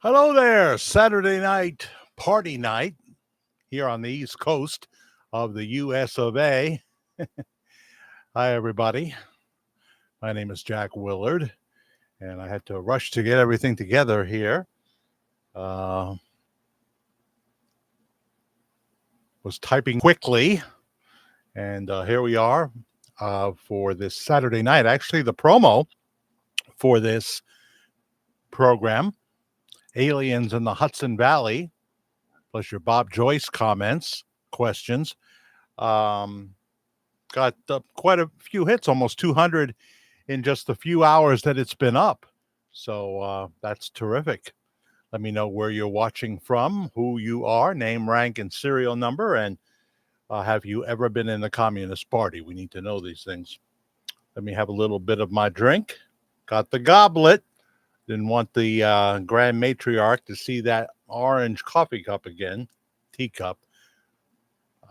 Hello there. Saturday night party night here on the East Coast of the US of A. Hi, everybody. My name is Jack Willard, and I had to rush to get everything together here. Was typing quickly, and here we are for this Saturday night. Actually, the promo for this program, Aliens in the Hudson Valley, plus your Bob Joyce comments, questions. Got quite a few hits, almost 200 in just a few hours that it's been up. So that's terrific. Let me know where you're watching from, who you are, name, rank, and serial number, and have you ever been in the Communist Party? We need to know these things. Let me have a little bit of my drink. Got the goblet. Didn't want the Grand Matriarch to see that orange coffee cup again, teacup.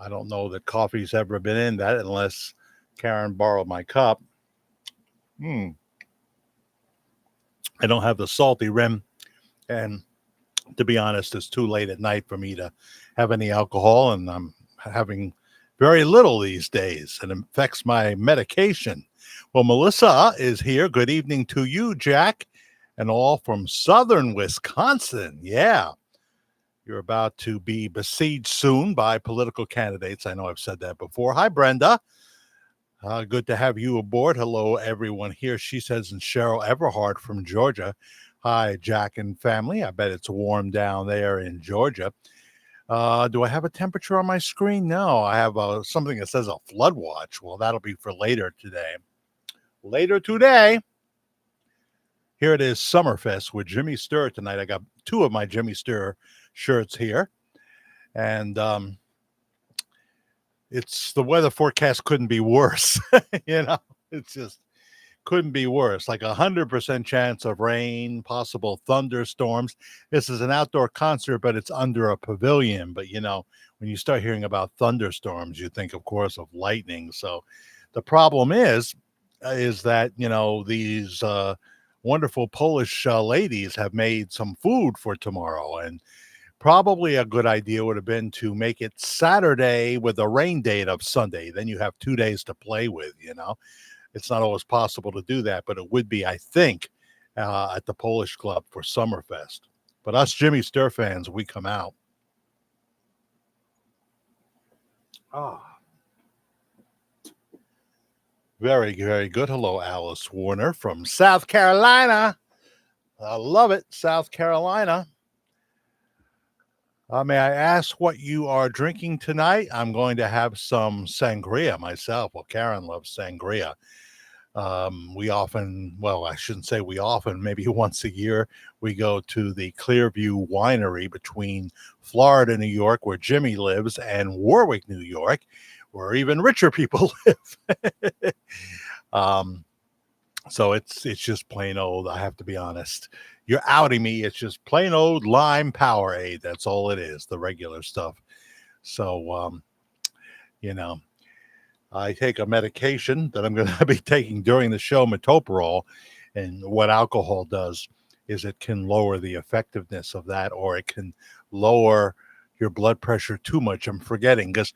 I don't know that coffee's ever been in that unless Karen borrowed my cup. I don't have the salty rim, and to be honest, it's too late at night for me to have any alcohol, and I'm having very little these days, and it affects my medication. Well, Melissa is here. Good evening to you, Jack, and all from southern Wisconsin. Yeah. You're about to be besieged soon by political candidates. I know I've said that before. Hi, Brenda. Good to have you aboard. Hello, everyone here. She says, and Cheryl Everhart from Georgia. Hi, Jack and family. I bet it's warm down there in Georgia. Do I have a temperature on my screen? No, I have something that says a flood watch. Well, that'll be for later today. Later today. Here it is, Summerfest with Jimmy Sturr tonight. I got two of my Jimmy Sturr shirts here, and it's the weather forecast couldn't be worse. It's just couldn't be worse. Like 100% chance of rain, possible thunderstorms. This is an outdoor concert, but it's under a pavilion. But when you start hearing about thunderstorms, you think, of course, of lightning. So the problem is that these wonderful Polish ladies have made some food for tomorrow, and probably a good idea would have been to make it Saturday with a rain date of Sunday. Then you have 2 days to play with, It's not always possible to do that, but it would be, I think, at the Polish Club for Summerfest. But us Jimmy Sturr fans, we come out. Very, very good. Hello, Alice Warner from South Carolina. I love it, South Carolina. May I ask what you are drinking tonight? I'm going to have some sangria myself. Well, Karen loves sangria. We often, I shouldn't say we often, maybe once a year, we go to the Clearview Winery between Florida, New York, where Jimmy lives, and Warwick, New York, where even richer people live. So it's just plain old. I have to be honest. You're outing me. It's just plain old lime Powerade. That's all it is, the regular stuff. So, I take a medication that I'm going to be taking during the show, metoprolol, and what alcohol does is it can lower the effectiveness of that, or it can lower your blood pressure too much. I'm forgetting because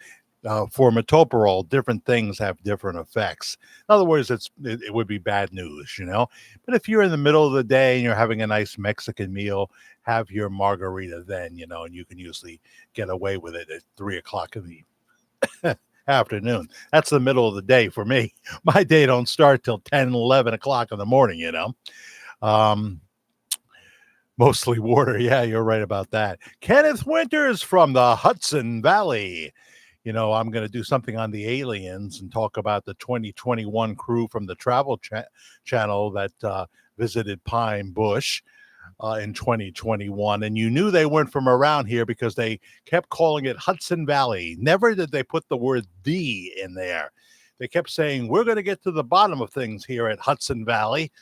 for metoprolol, different things have different effects. In other words, it would be bad news, But if you're in the middle of the day and you're having a nice Mexican meal, have your margarita then, and you can usually get away with it at 3 o'clock in the afternoon. That's the middle of the day for me. My day don't start till 10, 11 o'clock in the morning, Mostly water. Yeah, you're right about that. Kenneth Winters from the Hudson Valley. I'm going to do something on the aliens and talk about the 2021 crew from the Travel Channel that visited Pine Bush in 2021. And you knew they weren't from around here because they kept calling it Hudson Valley. Never did they put the word "the" in there. They kept saying, we're going to get to the bottom of things here at Hudson Valley.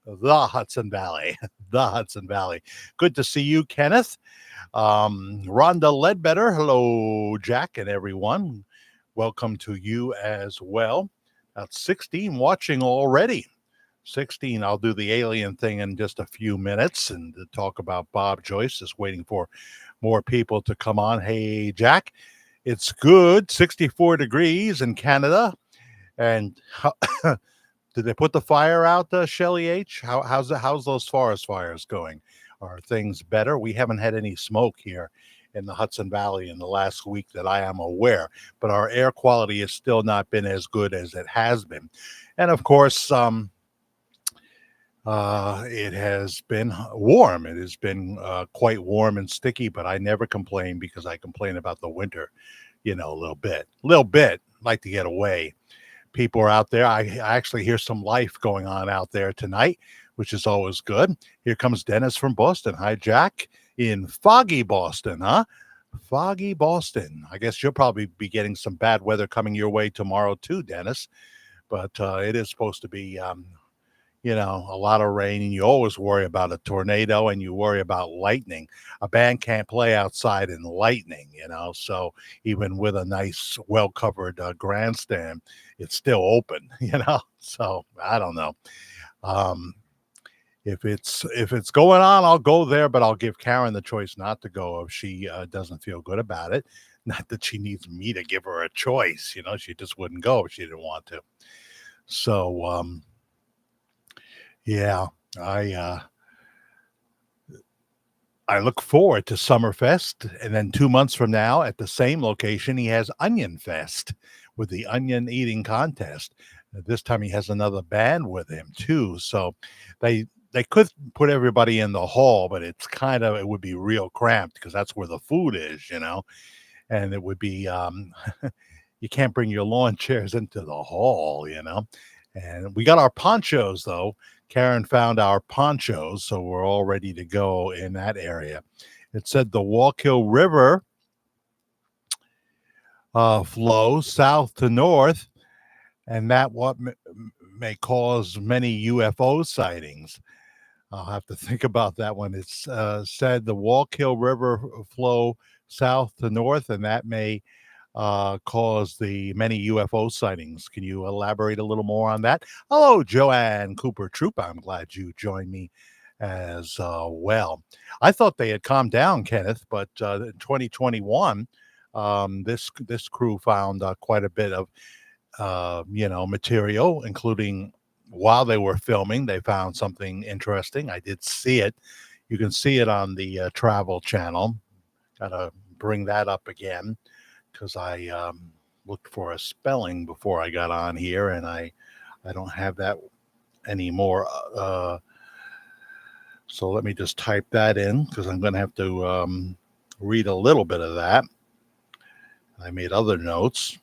The Hudson Valley. The Hudson Valley. Good to see you, Kenneth. Rhonda Ledbetter. Hello, Jack and everyone. Welcome to you as well. About 16 watching already. 16. I'll do the alien thing in just a few minutes and to talk about Bob Joyce. Just waiting for more people to come on. Hey, Jack, it's good. 64 degrees in Canada. And did they put the fire out, Shelly H? How's those forest fires going? Are things better? We haven't had any smoke here in the Hudson Valley in the last week that I am aware, but our air quality has still not been as good as it has been. And of course, it has been warm. It has been quite warm and sticky, but I never complain because I complain about the winter, a little bit, like to get away. People are out there. I actually hear some life going on out there tonight, which is always good. Here comes Dennis from Boston. Hi, Jack, in foggy Boston, huh? Foggy Boston. I guess you'll probably be getting some bad weather coming your way tomorrow too, Dennis. But it is supposed to be, a lot of rain, and you always worry about a tornado and you worry about lightning. A band can't play outside in lightning, so even with a nice, well-covered grandstand, it's still open, so I don't know. If it's going on, I'll go there, but I'll give Karen the choice not to go if she doesn't feel good about it. Not that she needs me to give her a choice, she just wouldn't go if she didn't want to. So, yeah, I look forward to Summerfest, and then 2 months from now, at the same location, he has Onion Fest with the onion eating contest. This time, he has another band with him too. So, they could put everybody in the hall, but it would be real cramped because that's where the food is, and it would be you can't bring your lawn chairs into the hall, And we got our ponchos though. Karen found our ponchos, so we're all ready to go in that area. It said the Wallkill River flows south to north, and that may cause many UFO sightings. I'll have to think about that one. It's said the Wallkill River flow south to north, and that may cause the many UFO sightings. Can you elaborate a little more on that? Hello, Joanne Cooper Troop. I'm glad you joined me as well. I thought they had calmed down, Kenneth, but in 2021, this crew found quite a bit of material, including while they were filming, they found something interesting. I did see it. You can see it on the Travel Channel. Gotta bring that up again because I looked for a spelling before I got on here, and I don't have that anymore. So let me just type that in because I'm going to have to read a little bit of that. I made other notes.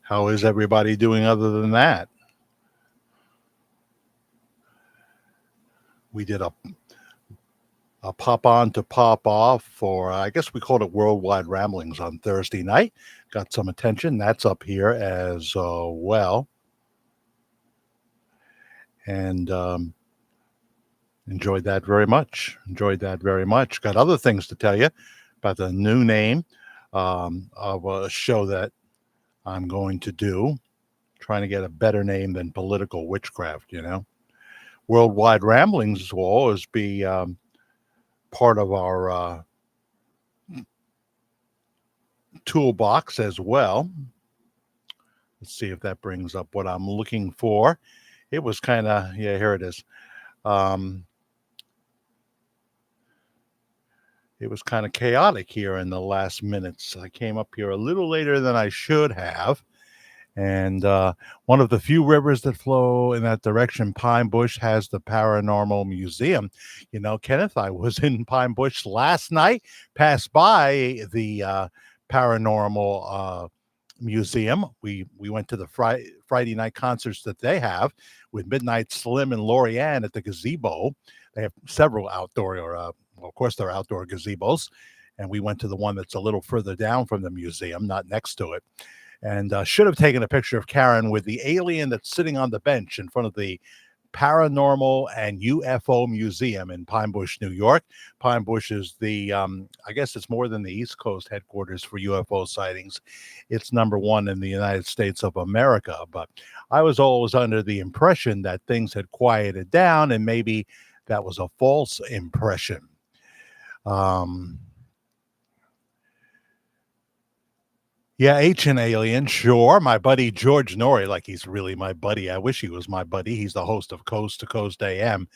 How is everybody doing other than that? We did a pop on to pop off for, I guess we called it Worldwide Ramblings on Thursday night. Got some attention. That's up here as well. And enjoyed that very much. Got other things to tell you about the new name of a show that I'm going to do. Trying to get a better name than Political Witchcraft, Worldwide Ramblings will always be part of our toolbox as well. Let's see if that brings up what I'm looking for. It was kind of, here it is. It was kind of chaotic here in the last minutes. I came up here a little later than I should have. And one of the few rivers that flow in that direction, Pine Bush, has the Paranormal Museum. Kenneth, I was in Pine Bush last night, passed by the Paranormal Museum. We went to the Friday night concerts that they have with Midnight Slim and Lori Ann at the gazebo. They have several outdoor, of course, they're outdoor gazebos. And we went to the one that's a little further down from the museum, not next to it. And should have taken a picture of Karen with the alien that's sitting on the bench in front of the Paranormal and UFO Museum in Pine Bush, New York. Pine Bush is I guess it's more than the East Coast headquarters for UFO sightings. It's number one in the United States of America. But I was always under the impression that things had quieted down, and maybe that was a false impression. Um, Yeah, Ancient Alien, sure. My buddy George Norrie, like he's really my buddy. I wish he was my buddy. He's the host of Coast to Coast AM.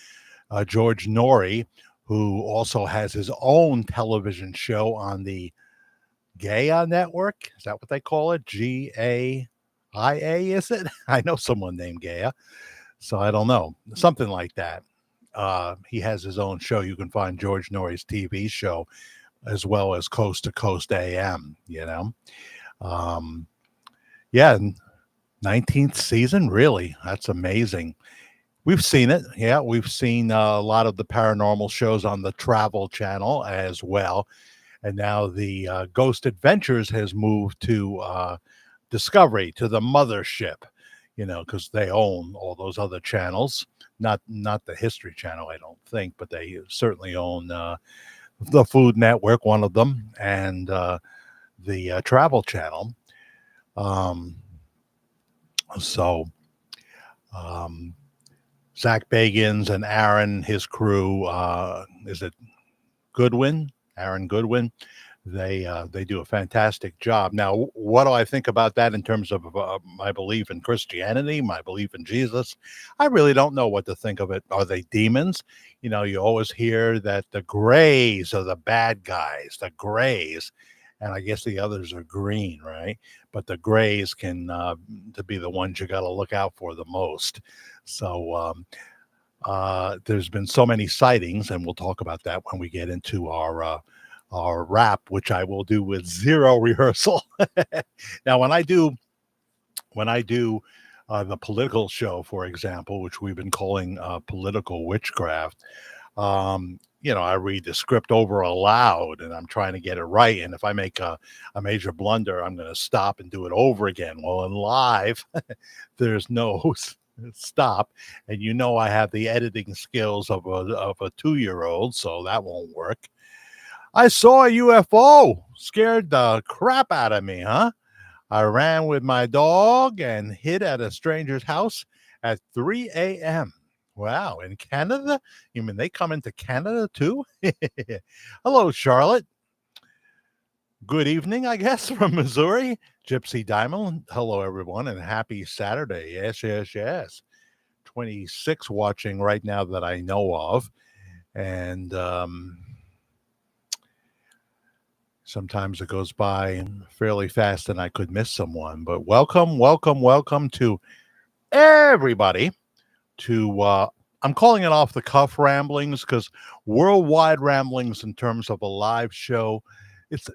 George Norrie, who also has his own television show on the Gaia Network. Is that what they call it? Gaia, is it? I know someone named Gaia, so I don't know. Something like that. He has his own show. You can find George Norrie's TV show as well as Coast to Coast AM, you know. Um, yeah, 19th season, really. That's amazing. We've seen it. Yeah, we've seen a lot of the paranormal shows on the Travel Channel as well. And now the Ghost Adventures has moved to Discovery, to the mothership, you know, because they own all those other channels. Not the History Channel, I don't think, but they certainly own the Food Network, one of them, and the Travel Channel. Um, so Zach Bagans and Aaron, his crew, is it Goodwin? Aaron Goodwin. They do a fantastic job. Now, what do I think about that in terms of my belief in Christianity, my belief in Jesus? I really don't know what to think of it. Are they demons? You know, you always hear that the grays are the bad guys, the grays, and I guess the others are green, right? But the grays can to be the ones you got to look out for the most. So there's been so many sightings, and we'll talk about that when we get into our rap, which I will do with zero rehearsal. Now, when I do the political show, for example, which we've been calling political witchcraft, you know, I read the script over aloud and I'm trying to get it right. And if I make a major blunder, I'm going to stop and do it over again. Well, in live, there's no stop. And you know, I have the editing skills of a 2-year-old, so that won't work. I saw a UFO, scared the crap out of me, huh? I ran with my dog and hid at a stranger's house at 3 a.m. Wow, in Canada? You mean they come into Canada too? Hello, Charlotte. Good evening, I guess, from Missouri. Gypsy Diamond. Hello, everyone, and happy Saturday. Yes, yes, yes. 26 watching right now that I know of. And sometimes it goes by fairly fast and I could miss someone. But welcome, welcome, welcome to everybody to I'm calling it off the cuff ramblings, because worldwide ramblings in terms of a live show, it's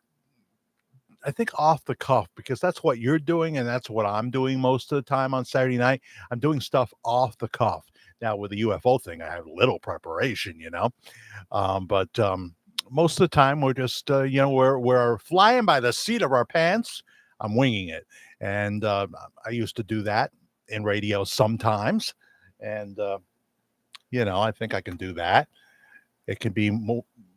I think off the cuff, because that's what you're doing and that's what I'm doing most of the time on Saturday night. I'm doing stuff off the cuff. Now with the UFO thing, I have little preparation, you know. But most of the time we're just you know, we're flying by the seat of our pants. I'm winging it. And I used to do that in radio sometimes. And you know, I think I can do that. It can be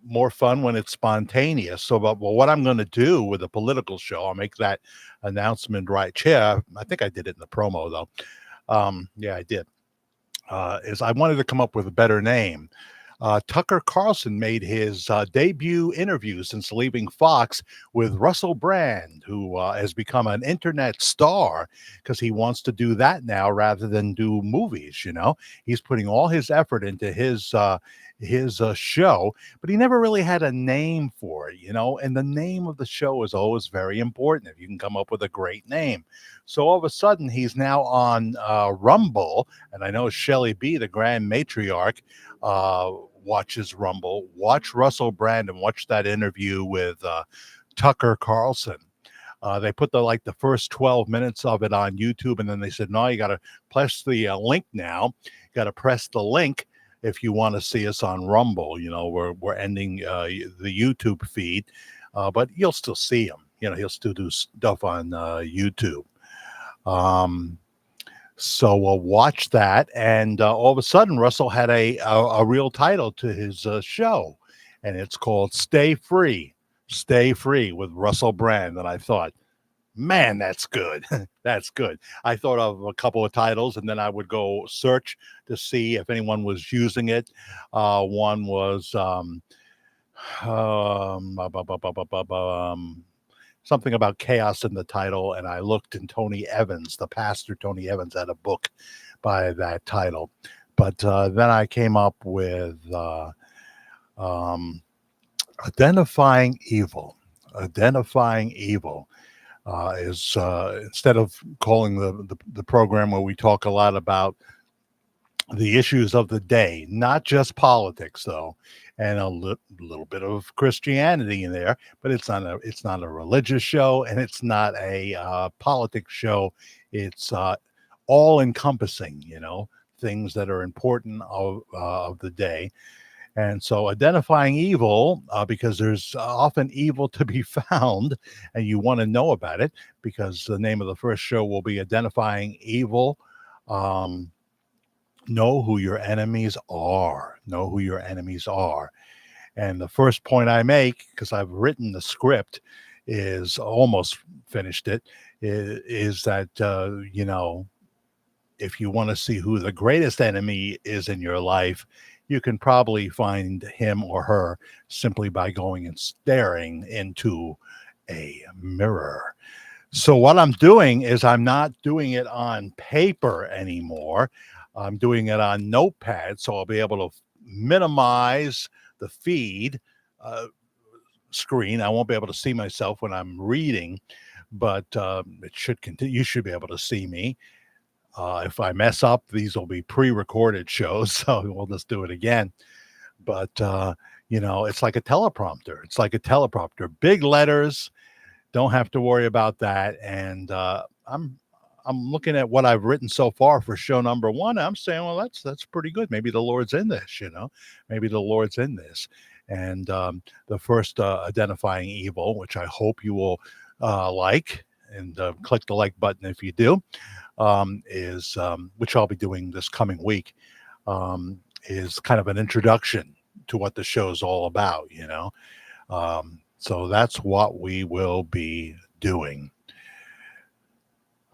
more fun when it's spontaneous. So, but well, what I'm going to do with a political show, I'll make that announcement right here. I think I did it in the promo though. Yeah, I did. Is I wanted to come up with a better name. Tucker Carlson made his debut interview since leaving Fox with Russell Brand, who has become an internet star because he wants to do that now rather than do movies. You know, he's putting all his effort into his show, but he never really had a name for it. You know, and the name of the show is always very important if you can come up with a great name. So all of a sudden, he's now on Rumble, and I know Shelley B, the grand matriarch, watches Rumble. Watch Russell Brand and watch that interview with Tucker Carlson. They put the first 12 minutes of it on YouTube, and then they said, no, you got to press the link now. You got to press the link if you want to see us on Rumble. You know, we're ending the YouTube feed, but you'll still see him. You know, he'll still do stuff on YouTube. So we'll watch that, and all of a sudden, Russell had a real title to his show, and it's called Stay Free with Russell Brand. And I thought, man, that's good. That's good. I thought of a couple of titles, and then I would go search to see if anyone was using it. One was something about chaos in the title, and I looked, and Tony Evans, the pastor Tony Evans, had a book by that title. But then I came up with um, Identifying Evil. Identifying Evil is instead of calling the program where we talk a lot about the issues of the day, not just politics though, and a little bit of Christianity in there, but it's not a religious show, and it's not a politics show. It's all encompassing, things that are important of the day. And so identifying evil, because there's often evil to be found, and you want to know about it, because the name of the first show will be Identifying Evil. Um, know who your enemies are. Know who your enemies are. And the first point I make, because I've written the script, is almost finished it, is that, if you want to see who the greatest enemy is in your life, you can probably find him or her simply by going and staring into a mirror. So what I'm doing is I'm not doing it on paper anymore. I'm doing it on Notepad, so I'll be able to minimize the feed screen. I won't be able to see myself when I'm reading, but it should continue. You should be able to see me. If I mess up, these will be pre-recorded shows, so we'll just do it again. But it's like a teleprompter. It's like a teleprompter. Big letters. Don't have to worry about that. And I'm looking at what I've written so far for show number 1. I'm saying, well, that's pretty good. Maybe the Lord's in this. Maybe the Lord's in this. And the first Identifying Evil, which I hope you will like, and click the like button if you do. Is which I'll be doing this coming week, is kind of an introduction to what the show's all about, so that's what we will be doing.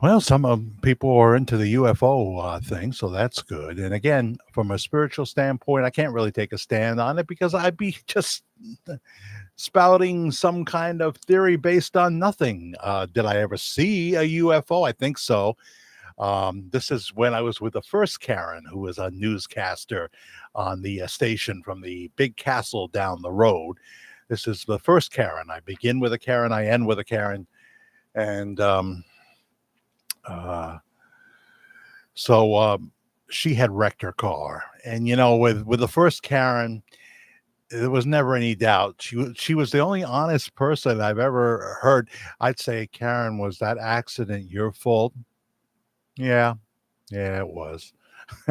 Well, some people are into the UFO thing, so that's good. And again, from a spiritual standpoint, I can't really take a stand on it, because I'd be just spouting some kind of theory based on nothing. Did I ever see a UFO? I think so. This is when I was with the first Karen, who was a newscaster on the station from the big castle down the road. This is the first Karen. I begin with a Karen, I end with a Karen. And so she had wrecked her car. And, with the first Karen, there was never any doubt. She was the only honest person I've ever heard. I'd say, Karen, was that accident your fault? Yeah, it was.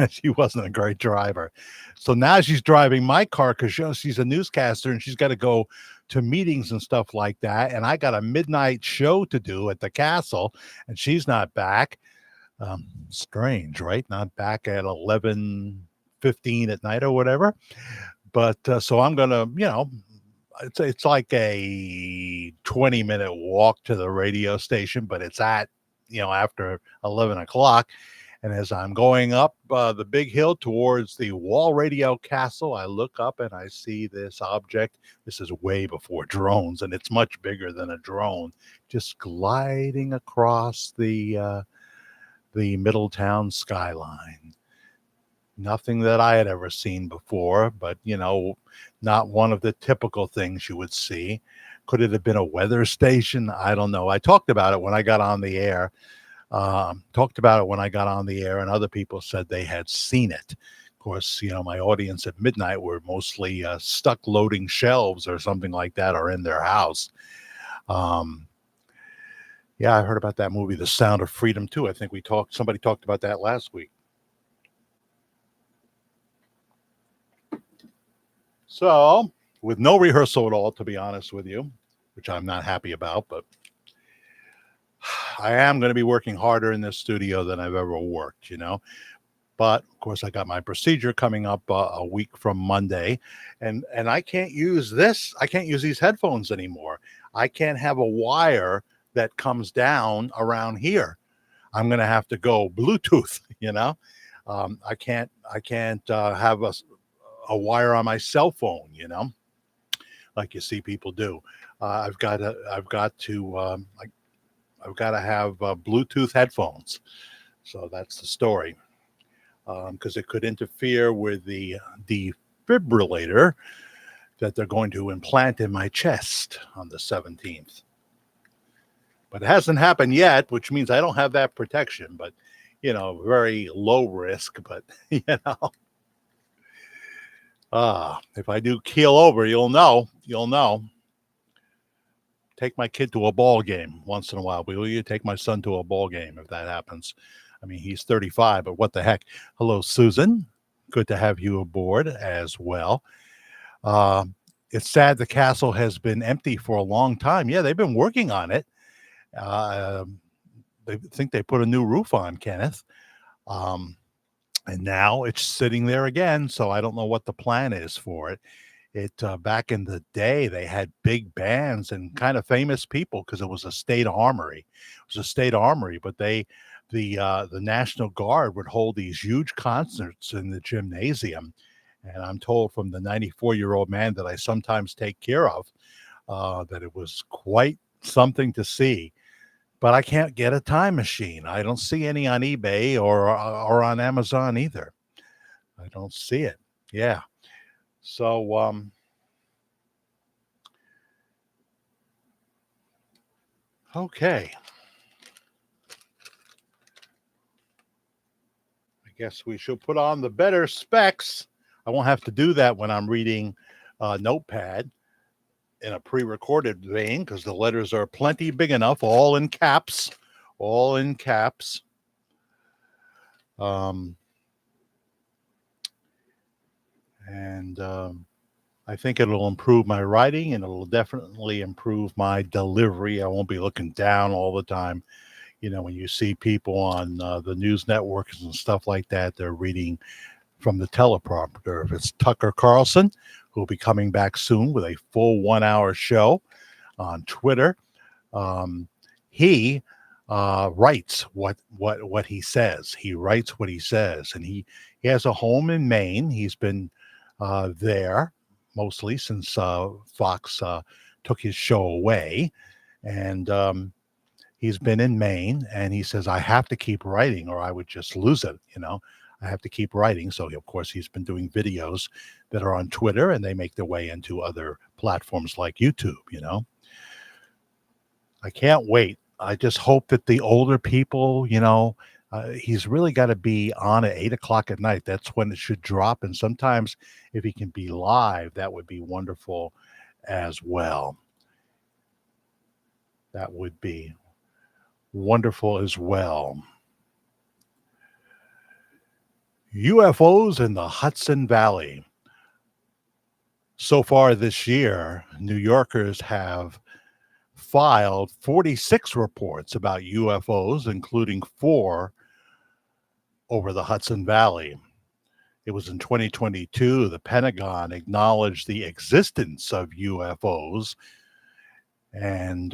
She wasn't a great driver. So now she's driving my car, because she's a newscaster and she's got to go to meetings and stuff like that. And I got a midnight show to do at the castle, and she's not back. Strange, right? Not back at 11:15 at night or whatever. But so I'm gonna, it's like a 20-minute walk to the radio station, but it's at after 11 o'clock. And as I'm going up the big hill towards the Wall Radio Castle, I look up and I see this object. This is way before drones, and it's much bigger than a drone, just gliding across the Middletown skyline. Nothing that I had ever seen before, but not one of the typical things you would see. Could it have been a weather station? I don't know. I talked about it when I got on the air. And other people said they had seen it. Of course, my audience at midnight were mostly stuck loading shelves or something like that, or in their house. Yeah, I heard about that movie, The Sound of Freedom, too. I think somebody talked about that last week. So, with no rehearsal at all, to be honest with you, which I'm not happy about, but I am going to be working harder in this studio than I've ever worked, But of course, I got my procedure coming up a week from Monday, and I can't use this. I can't use these headphones anymore. I can't have a wire that comes down around here. I'm going to have to go Bluetooth. I can't have a wire on my cell phone. Like you see people do. I've got to have Bluetooth headphones. So that's the story. Because it could interfere with the defibrillator that they're going to implant in my chest on the 17th. But it hasn't happened yet, which means I don't have that protection. But, very low risk. But, if I do keel over, you'll know. Take my kid to a ball game once in a while. Will you take my son to a ball game if that happens? I mean, he's 35, but what the heck? Hello, Susan. Good to have you aboard as well. It's sad the castle has been empty for a long time. Yeah, they've been working on it. They think they put a new roof on, Kenneth. And now it's sitting there again, so I don't know what the plan is for it. Back in the day, they had big bands and kind of famous people because it was a state armory. It was a state armory, but the National Guard would hold these huge concerts in the gymnasium. And I'm told from the 94-year-old man that I sometimes take care of that it was quite something to see. But I can't get a time machine. I don't see any on eBay or on Amazon either. I don't see it. Yeah. So, okay. I guess we should put on the better specs. I won't have to do that when I'm reading Notepad in a pre-recorded vein because the letters are plenty big enough, all in caps. I think it'll improve my writing and it'll definitely improve my delivery. I won't be looking down all the time. When you see people on the news networks and stuff like that, they're reading from the teleprompter. If it's Tucker Carlson, who'll be coming back soon with a full 1-hour show on Twitter, he writes what he says. He writes what he says, and he has a home in Maine. He's been there mostly since Fox took his show away, and he's been in Maine, and he says, I have to keep writing or I would just lose it. I have to keep writing. So, of course, he's been doing videos that are on Twitter, and they make their way into other platforms like YouTube, I can't wait. I just hope that the older people, he's really got to be on at 8 o'clock at night. That's when it should drop. And sometimes if he can be live, that would be wonderful as well. That would be wonderful as well. UFOs in the Hudson Valley. So far this year, New Yorkers have filed 46 reports about UFOs, including 4 over the Hudson Valley. It was in 2022, the Pentagon acknowledged the existence of UFOs and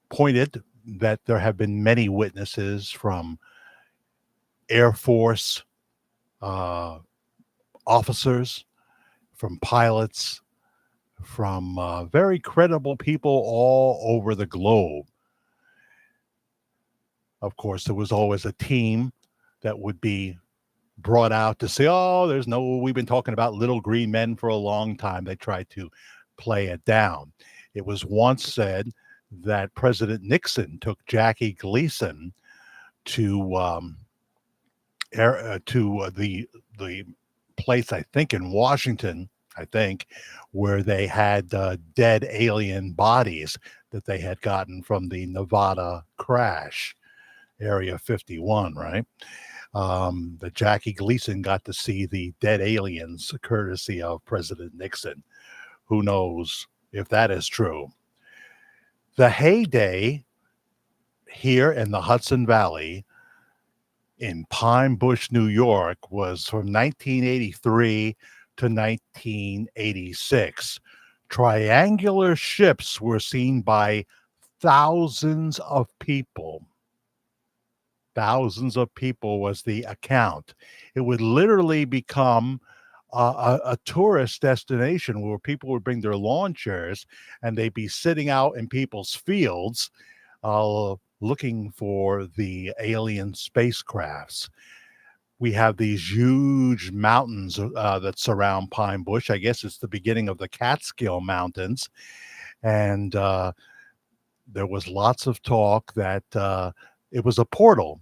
pointed that there have been many witnesses from Air Force officers, from pilots, from very credible people all over the globe. Of course, there was always a team that would be brought out to say, we've been talking about little green men for a long time. They tried to play it down. It was once said that President Nixon took Jackie Gleason to the place, I think in Washington, where they had dead alien bodies that they had gotten from the Nevada crash, Area 51, right? That Jackie Gleason got to see the dead aliens courtesy of President Nixon. Who knows if that is true? The heyday here in the Hudson Valley in Pine Bush, New York, was from 1983 to 1986. Triangular ships were seen by thousands of people. Thousands of people was the account. It would literally become a tourist destination where people would bring their lawn chairs and they'd be sitting out in people's fields looking for the alien spacecrafts. We have these huge mountains that surround Pine Bush. I guess it's the beginning of the Catskill Mountains. And there was lots of talk that it was a portal,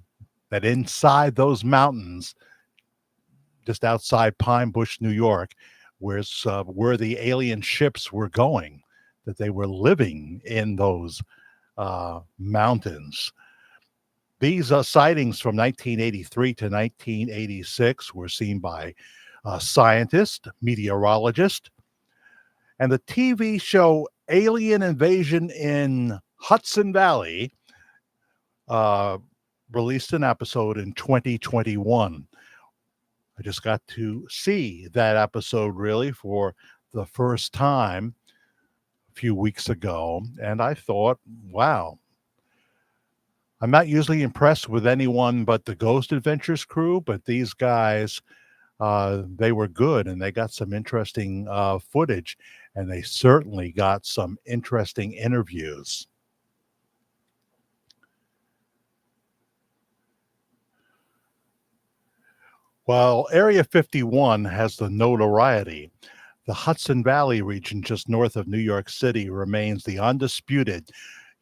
that inside those mountains, just outside Pine Bush, New York, where the alien ships were going, that they were living in those mountains. These sightings from 1983 to 1986 were seen by scientists, meteorologists, and the TV show Alien Invasion in Hudson Valley released an episode in 2021. I just got to see that episode really for the first time a few weeks ago, and I thought, wow, I'm not usually impressed with anyone but the Ghost Adventures crew, but these guys, they were good, and they got some interesting footage, and they certainly got some interesting interviews. While Area 51 has the notoriety, the Hudson Valley region just north of New York City remains the undisputed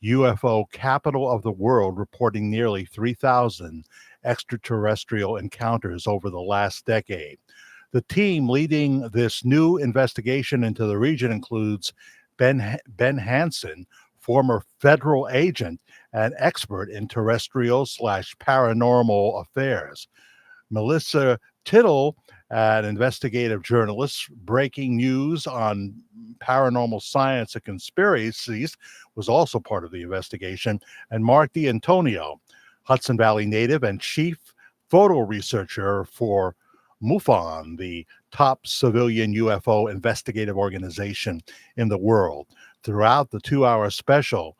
UFO capital of the world, reporting nearly 3,000 extraterrestrial encounters over the last decade. The team leading this new investigation into the region includes Ben Hansen, former federal agent and expert in terrestrial/paranormal affairs. Melissa Tittle, an investigative journalist breaking news on paranormal science and conspiracies, was also part of the investigation. And Mark D'Antonio, Hudson Valley native and chief photo researcher for MUFON, the top civilian UFO investigative organization in the world. Throughout the 2-hour special,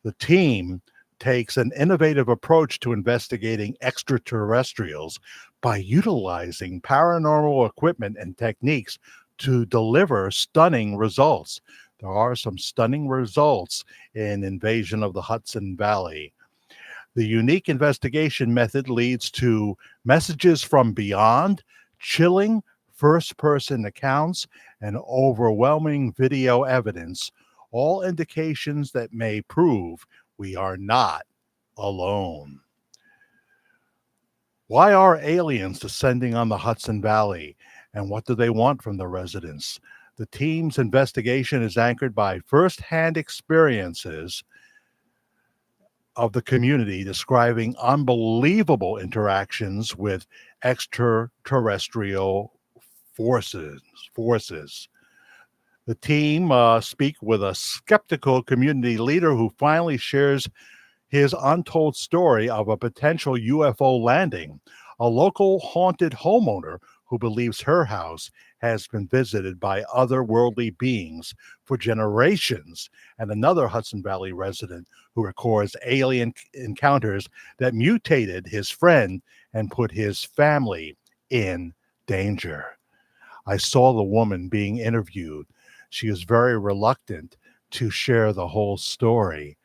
the team takes an innovative approach to investigating extraterrestrials by utilizing paranormal equipment and techniques to deliver stunning results. There are some stunning results in Invasion of the Hudson Valley. The unique investigation method leads to messages from beyond, chilling first-person accounts, and overwhelming video evidence, all indications that may prove we are not alone. Why are aliens descending on the Hudson Valley, and what do they want from the residents? The team's investigation is anchored by first-hand experiences of the community describing unbelievable interactions with extraterrestrial forces. The team speak with a skeptical community leader who finally shares his untold story of a potential UFO landing, a local haunted homeowner who believes her house has been visited by otherworldly beings for generations, and another Hudson Valley resident who records alien encounters that mutated his friend and put his family in danger. I saw the woman being interviewed. She is very reluctant to share the whole story.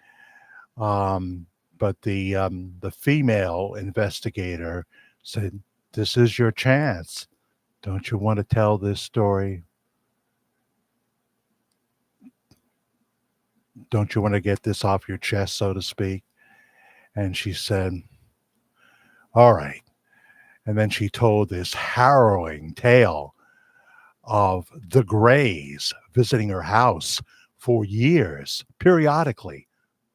But the female investigator said, "This is your chance. Don't you want to tell this story? Don't you want to get this off your chest, so to speak?" And she said, "All right." And then she told this harrowing tale of the Greys visiting her house for years, periodically,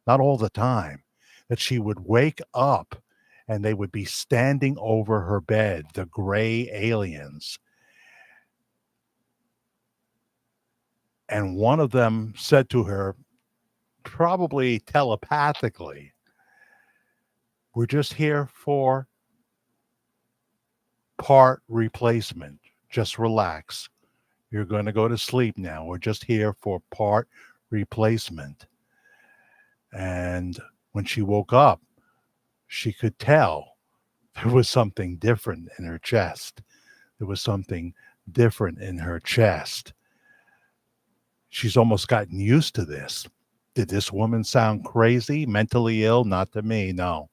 not all the time, that she would wake up and they would be standing over her bed, the gray aliens. And one of them said to her, probably telepathically, We're just here for part replacement. Just relax. You're going to go to sleep now. We're just here for part replacement. And when she woke up, she could tell there was something different in her chest. There was something different in her chest. She's almost gotten used to this. Did this woman sound crazy, mentally ill? Not to me, no,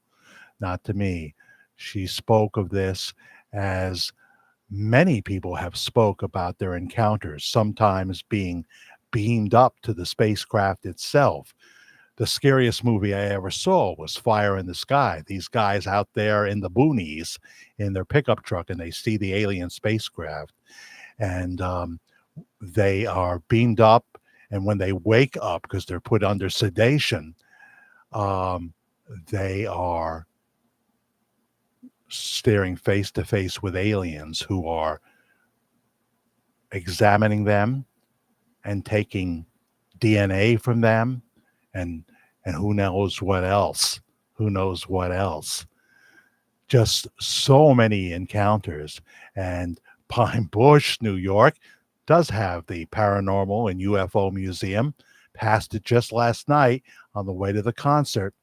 not to me. She spoke of this as many people have spoke about their encounters, sometimes being beamed up to the spacecraft itself. The scariest movie I ever saw was Fire in the Sky. These guys out there in the boonies in their pickup truck, and they see the alien spacecraft, and they are beamed up. And when they wake up, because they're put under sedation, they are staring face to face with aliens who are examining them and taking DNA from them, and who knows what else. Who knows what else? Just so many encounters. And Pine Bush, New York, does have the Paranormal and UFO Museum. Passed it just last night on the way to the concert.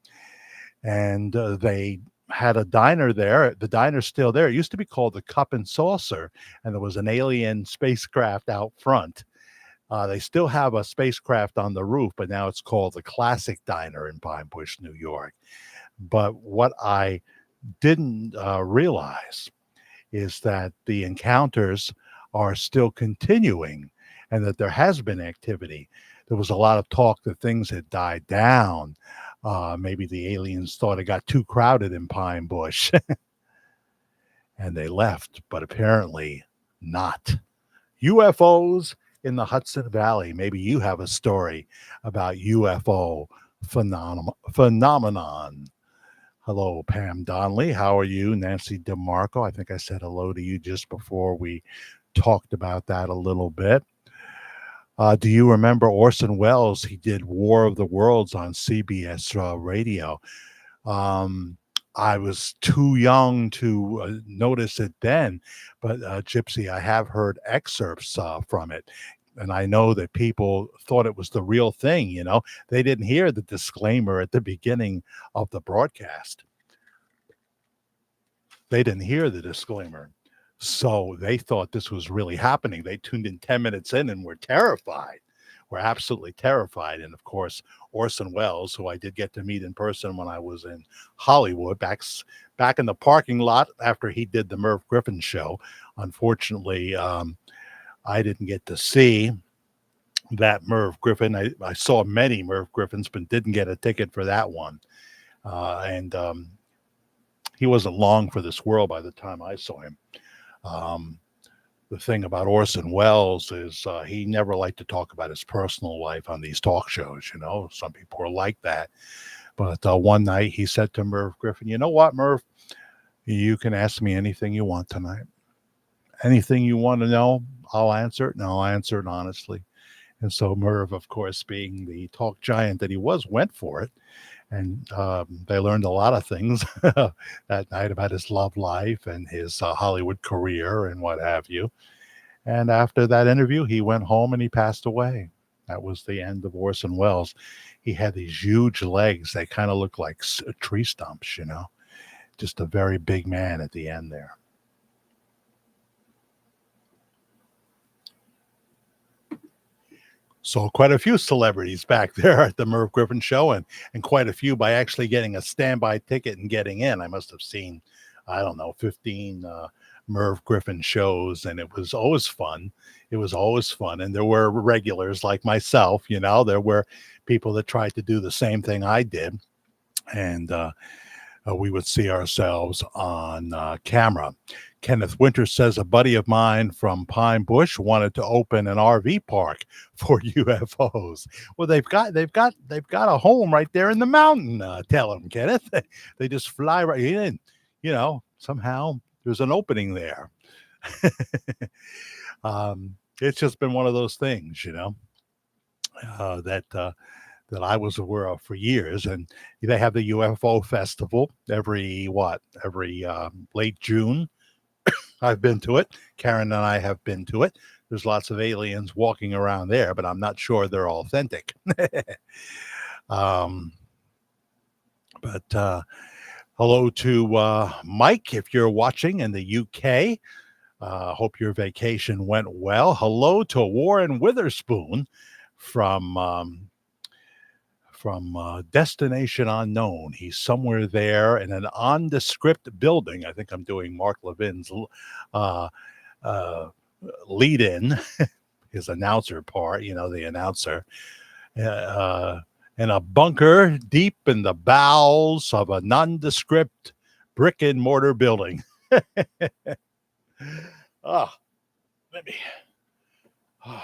And they had a diner there. The diner's still there. It used to be called the Cup and Saucer, and there was an alien spacecraft out front. They still have a spacecraft on the roof, but now it's called the Classic Diner in Pine Bush, New York. But what I didn't realize is that the encounters are still continuing and that there has been activity. There was a lot of talk that things had died down. Maybe the aliens thought it got too crowded in Pine Bush and they left, but apparently not. UFOs in the Hudson Valley. Maybe you have a story about UFO phenomenon. Hello, Pam Donnelly. How are you? Nancy DeMarco. I think I said hello to you just before we talked about that a little bit. Do you remember Orson Welles? He did War of the Worlds on CBS radio. I was too young to notice it then, but Gypsy, I have heard excerpts from it. And I know that people thought it was the real thing, you know. They didn't hear the disclaimer at the beginning of the broadcast. They didn't hear the disclaimer. So they thought this was really happening. They tuned in 10 minutes in and were terrified. We're absolutely terrified. And of course, Orson Welles, who I did get to meet in person when I was in Hollywood, back in the parking lot after he did the Merv Griffin show. Unfortunately, I didn't get to see that Merv Griffin. I saw many Merv Griffins, but didn't get a ticket for that one. And he wasn't long for this world by the time I saw him. The thing about Orson Welles is he never liked to talk about his personal life on these talk shows. You know, some people are like that. But one night he said to Merv Griffin, "You know what, Merv? You can ask me anything you want tonight. Anything you want to know, I'll answer it, and I'll answer it honestly." And so Merv, of course, being the talk giant that he was, went for it. And they learned a lot of things that night about his love life and his Hollywood career and what have you. And after that interview, he went home and he passed away. That was the end of Orson Welles. He had these huge legs. They kind of looked like tree stumps, you know, just a very big man at the end there. So quite a few celebrities back there at the Merv Griffin show, and quite a few by actually getting a standby ticket and getting in. I must have seen, I don't know, 15 Merv Griffin shows, and it was always fun. It was always fun. And there were regulars like myself, you know, there were people that tried to do the same thing I did. And we would see ourselves on camera. Kenneth Winter says a buddy of mine from Pine Bush wanted to open an RV park for UFOs. Well, they've got a home right there in the mountain. Tell them, Kenneth. They just fly right in. You know, somehow there's an opening there. It's just been one of those things, you know, that that I was aware of for years. And they have the UFO festival every late June. I've been to it. Karen and I have been to it. There's lots of aliens walking around there, but I'm not sure they're authentic. um, but hello to Mike if you're watching in the UK. Hope your vacation went well. Hello to Warren Witherspoon from Destination Unknown. He's somewhere there in an nondescript building. I think I'm doing Mark Levin's uh, uh, lead in, his announcer part, the announcer, uh, in a bunker deep in the bowels of a nondescript brick and mortar building. Oh, let me. Oh.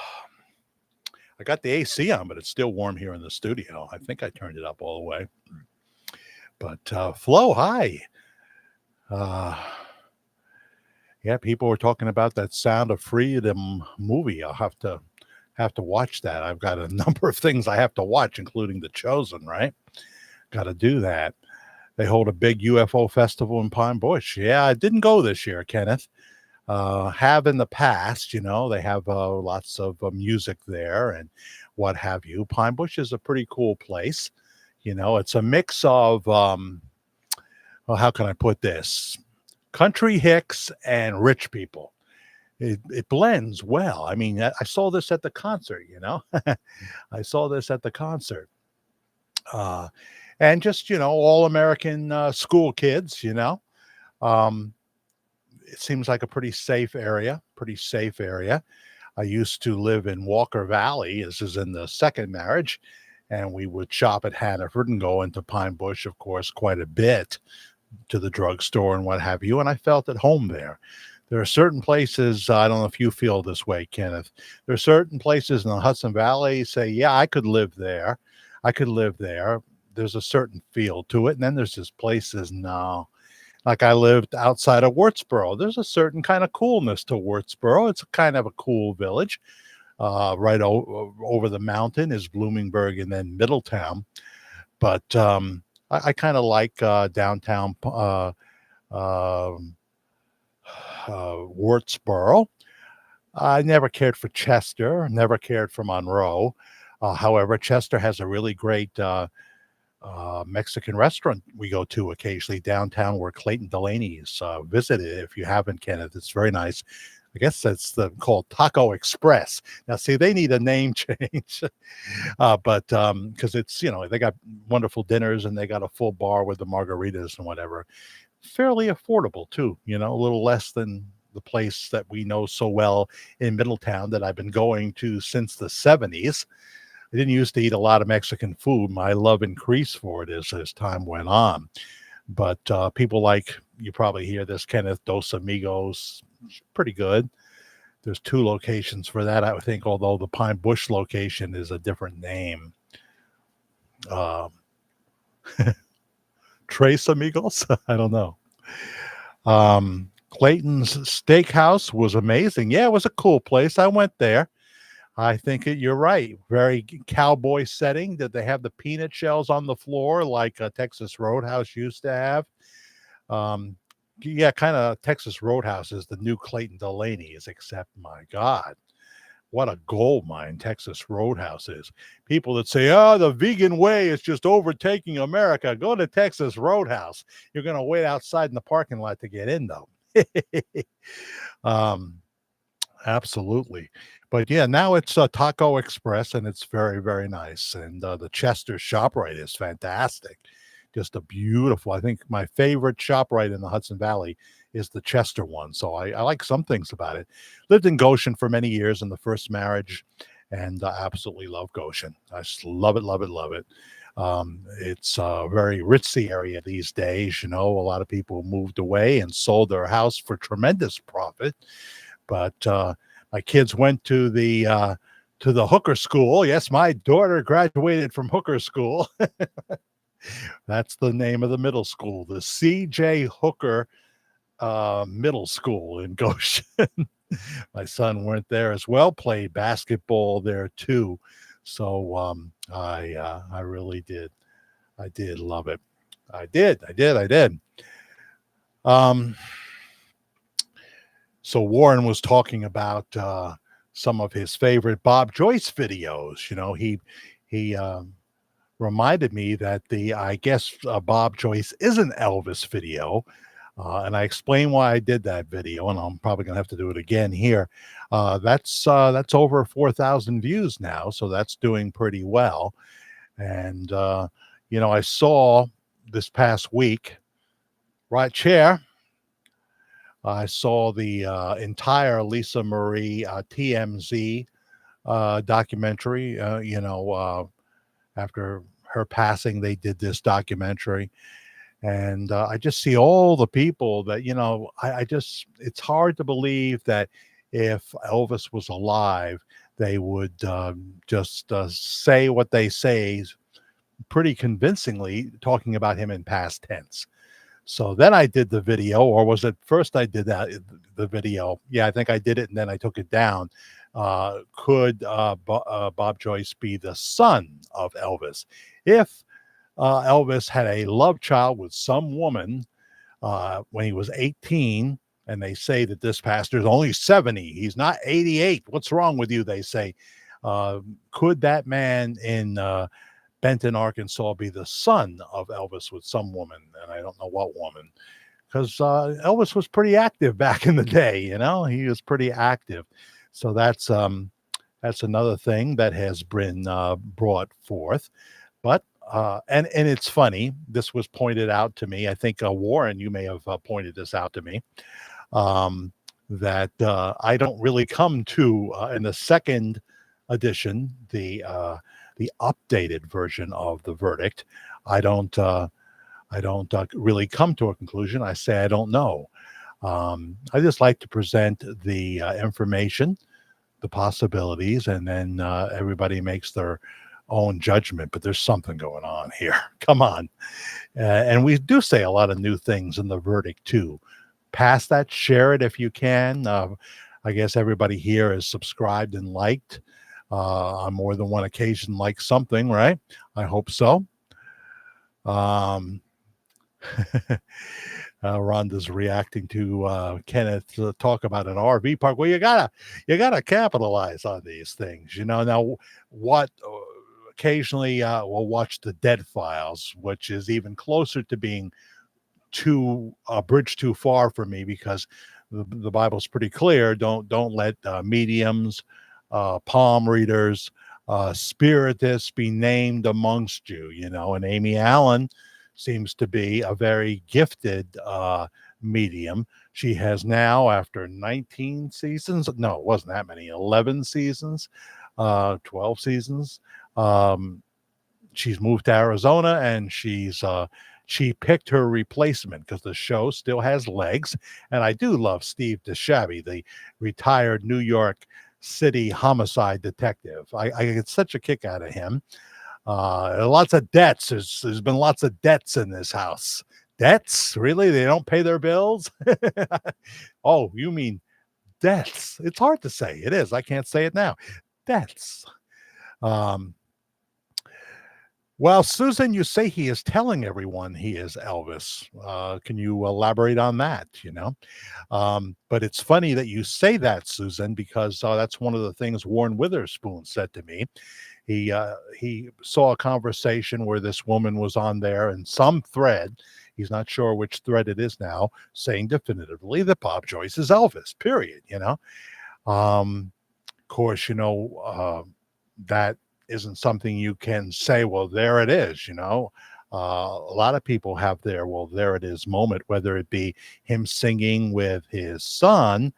I got the AC on, but it's still warm here in the studio. I think I turned it up all the way. But Flo, hi. Yeah, people were talking about that Sound of Freedom movie. I'll have to watch that. I've got a number of things I have to watch, including The Chosen, right? Got to do that. They hold a big UFO festival in Pine Bush. Yeah, I didn't go this year, Kenneth. Have in the past, they have lots of music there and what have you. Pine Bush is a pretty cool place. It's a mix of, well, how can I put this? Country hicks and rich people. It blends well. I mean, I saw this at the concert, I saw this at the concert. And just, all American school kids, it seems like a pretty safe area. I used to live in Walker Valley. This is in the second marriage. And we would shop at Hannaford and go into Pine Bush, of course, quite a bit to the drugstore and what have you. And I felt at home there. There are certain places, I don't know if you feel this way, Kenneth. There are certain places in the Hudson Valley say, yeah, I could live there. There's a certain feel to it. And then there's just places, no. Like I lived outside of Wurtsboro. There's a certain kind of coolness to Wurtsboro. It's kind of a cool village. Right over the mountain is Bloomingburg and then Middletown. But I kind of like downtown Wurtsboro. I never cared for Chester, never cared for Monroe. However, Chester has a really great Mexican restaurant we go to occasionally downtown where Clayton Delaney's visited. If you haven't, Kenneth, it's very nice. I guess that's called Taco Express. Now, see, they need a name change, but because it's, they got wonderful dinners and they got a full bar with the margaritas and whatever. Fairly affordable, too, a little less than the place that we know so well in Middletown that I've been going to since the 70s. I didn't used to eat a lot of Mexican food. My love increased for it as time went on. But people like, you probably hear this, Kenneth, Dos Amigos, pretty good. There's 2 locations for that, I would think, although the Pine Bush location is a different name. Tres Amigos? I don't know. Clayton's Steakhouse was amazing. Yeah, it was a cool place. I went there. I think you're right. Very cowboy setting. Did they have the peanut shells on the floor like a Texas Roadhouse used to have? Yeah, kind of Texas Roadhouse is the new Clayton Delaney's, except, my God, what a gold mine Texas Roadhouse is. People that say, oh, the vegan way is just overtaking America. Go to Texas Roadhouse. You're going to wait outside in the parking lot to get in, though. Absolutely. But yeah, now it's a Taco Express and it's very, very nice. And the Chester ShopRite is fantastic. Just a beautiful, I think my favorite ShopRite in the Hudson Valley is the Chester one. So I like some things about it. Lived in Goshen for many years in the first marriage and absolutely love Goshen. I just love it, love it, love it. It's a very ritzy area these days. A lot of people moved away and sold their house for tremendous profit. But my kids went to the Hooker School. Yes, my daughter graduated from Hooker School. That's the name of the middle school, the C.J. Hooker Middle School in Goshen. My son went there as well, played basketball there too. So I really did. I did love it. I did. Um, so Warren was talking about some of his favorite Bob Joyce videos. He reminded me that the I guess Bob Joyce is an Elvis video, and I explained why I did that video, and I'm probably gonna have to do it again here. That's over 4,000 views now, so that's doing pretty well. And I saw this past week, right chair. I saw the entire Lisa Marie TMZ documentary. After her passing, they did this documentary, and I just see all the people that I just it's hard to believe that if Elvis was alive, they would just say what they say pretty convincingly, talking about him in past tense. So then I did the video, or was it first I did the video? Yeah, I think I did it and then I took it down. Could Bob Joyce be the son of Elvis? If Elvis had a love child with some woman when he was 18, and they say that this pastor's only 70, he's not 88. What's wrong with you? They say. Could that man in Benton, Arkansas, be the son of Elvis with some woman? And I don't know what woman, because Elvis was pretty active back in the day. He was pretty active. So that's another thing that has been brought forth. But and it's funny. This was pointed out to me. I think Warren, you may have pointed this out to me. That I don't really come to in the second edition, the updated version of the verdict. I don't really come to a conclusion. I say I don't know. I just like to present the information, the possibilities, and then everybody makes their own judgment. But there's something going on here. Come on. And we do say a lot of new things in the verdict too. Pass that, share it if you can. I guess everybody here is subscribed and liked on more than one occasion, like something, right? I hope so. Rhonda's reacting to Kenneth talk about an RV park. Well, you gotta capitalize on these things, Now, what occasionally we'll watch the Dead Files, which is even closer to being a bridge too far for me, because the Bible's pretty clear. Don't let mediums, palm readers, spiritists be named amongst you. And Amy Allen seems to be a very gifted medium. She has now, after 19 seasons, no, it wasn't that many, 11 seasons, 12 seasons. She's moved to Arizona, and she picked her replacement because the show still has legs. And I do love Steve DeShaby, the retired New York City homicide detective. I get such a kick out of him. Lots of debts. There's been lots of debts in this house. Debts? Really? They don't pay their bills? Oh, you mean debts? It's hard to say. It is. I can't say it now. Debts. Well, Susan, you say he is telling everyone he is Elvis. Can you elaborate on that? But it's funny that you say that, Susan, because that's one of the things Warren Witherspoon said to me. He saw a conversation where this woman was on there in some thread. He's not sure which thread it is now, saying definitively that Bob Joyce is Elvis. Period. Of course, that isn't something you can say, well, there it is. A lot of people have their, well, there it is moment, whether it be him singing with his son,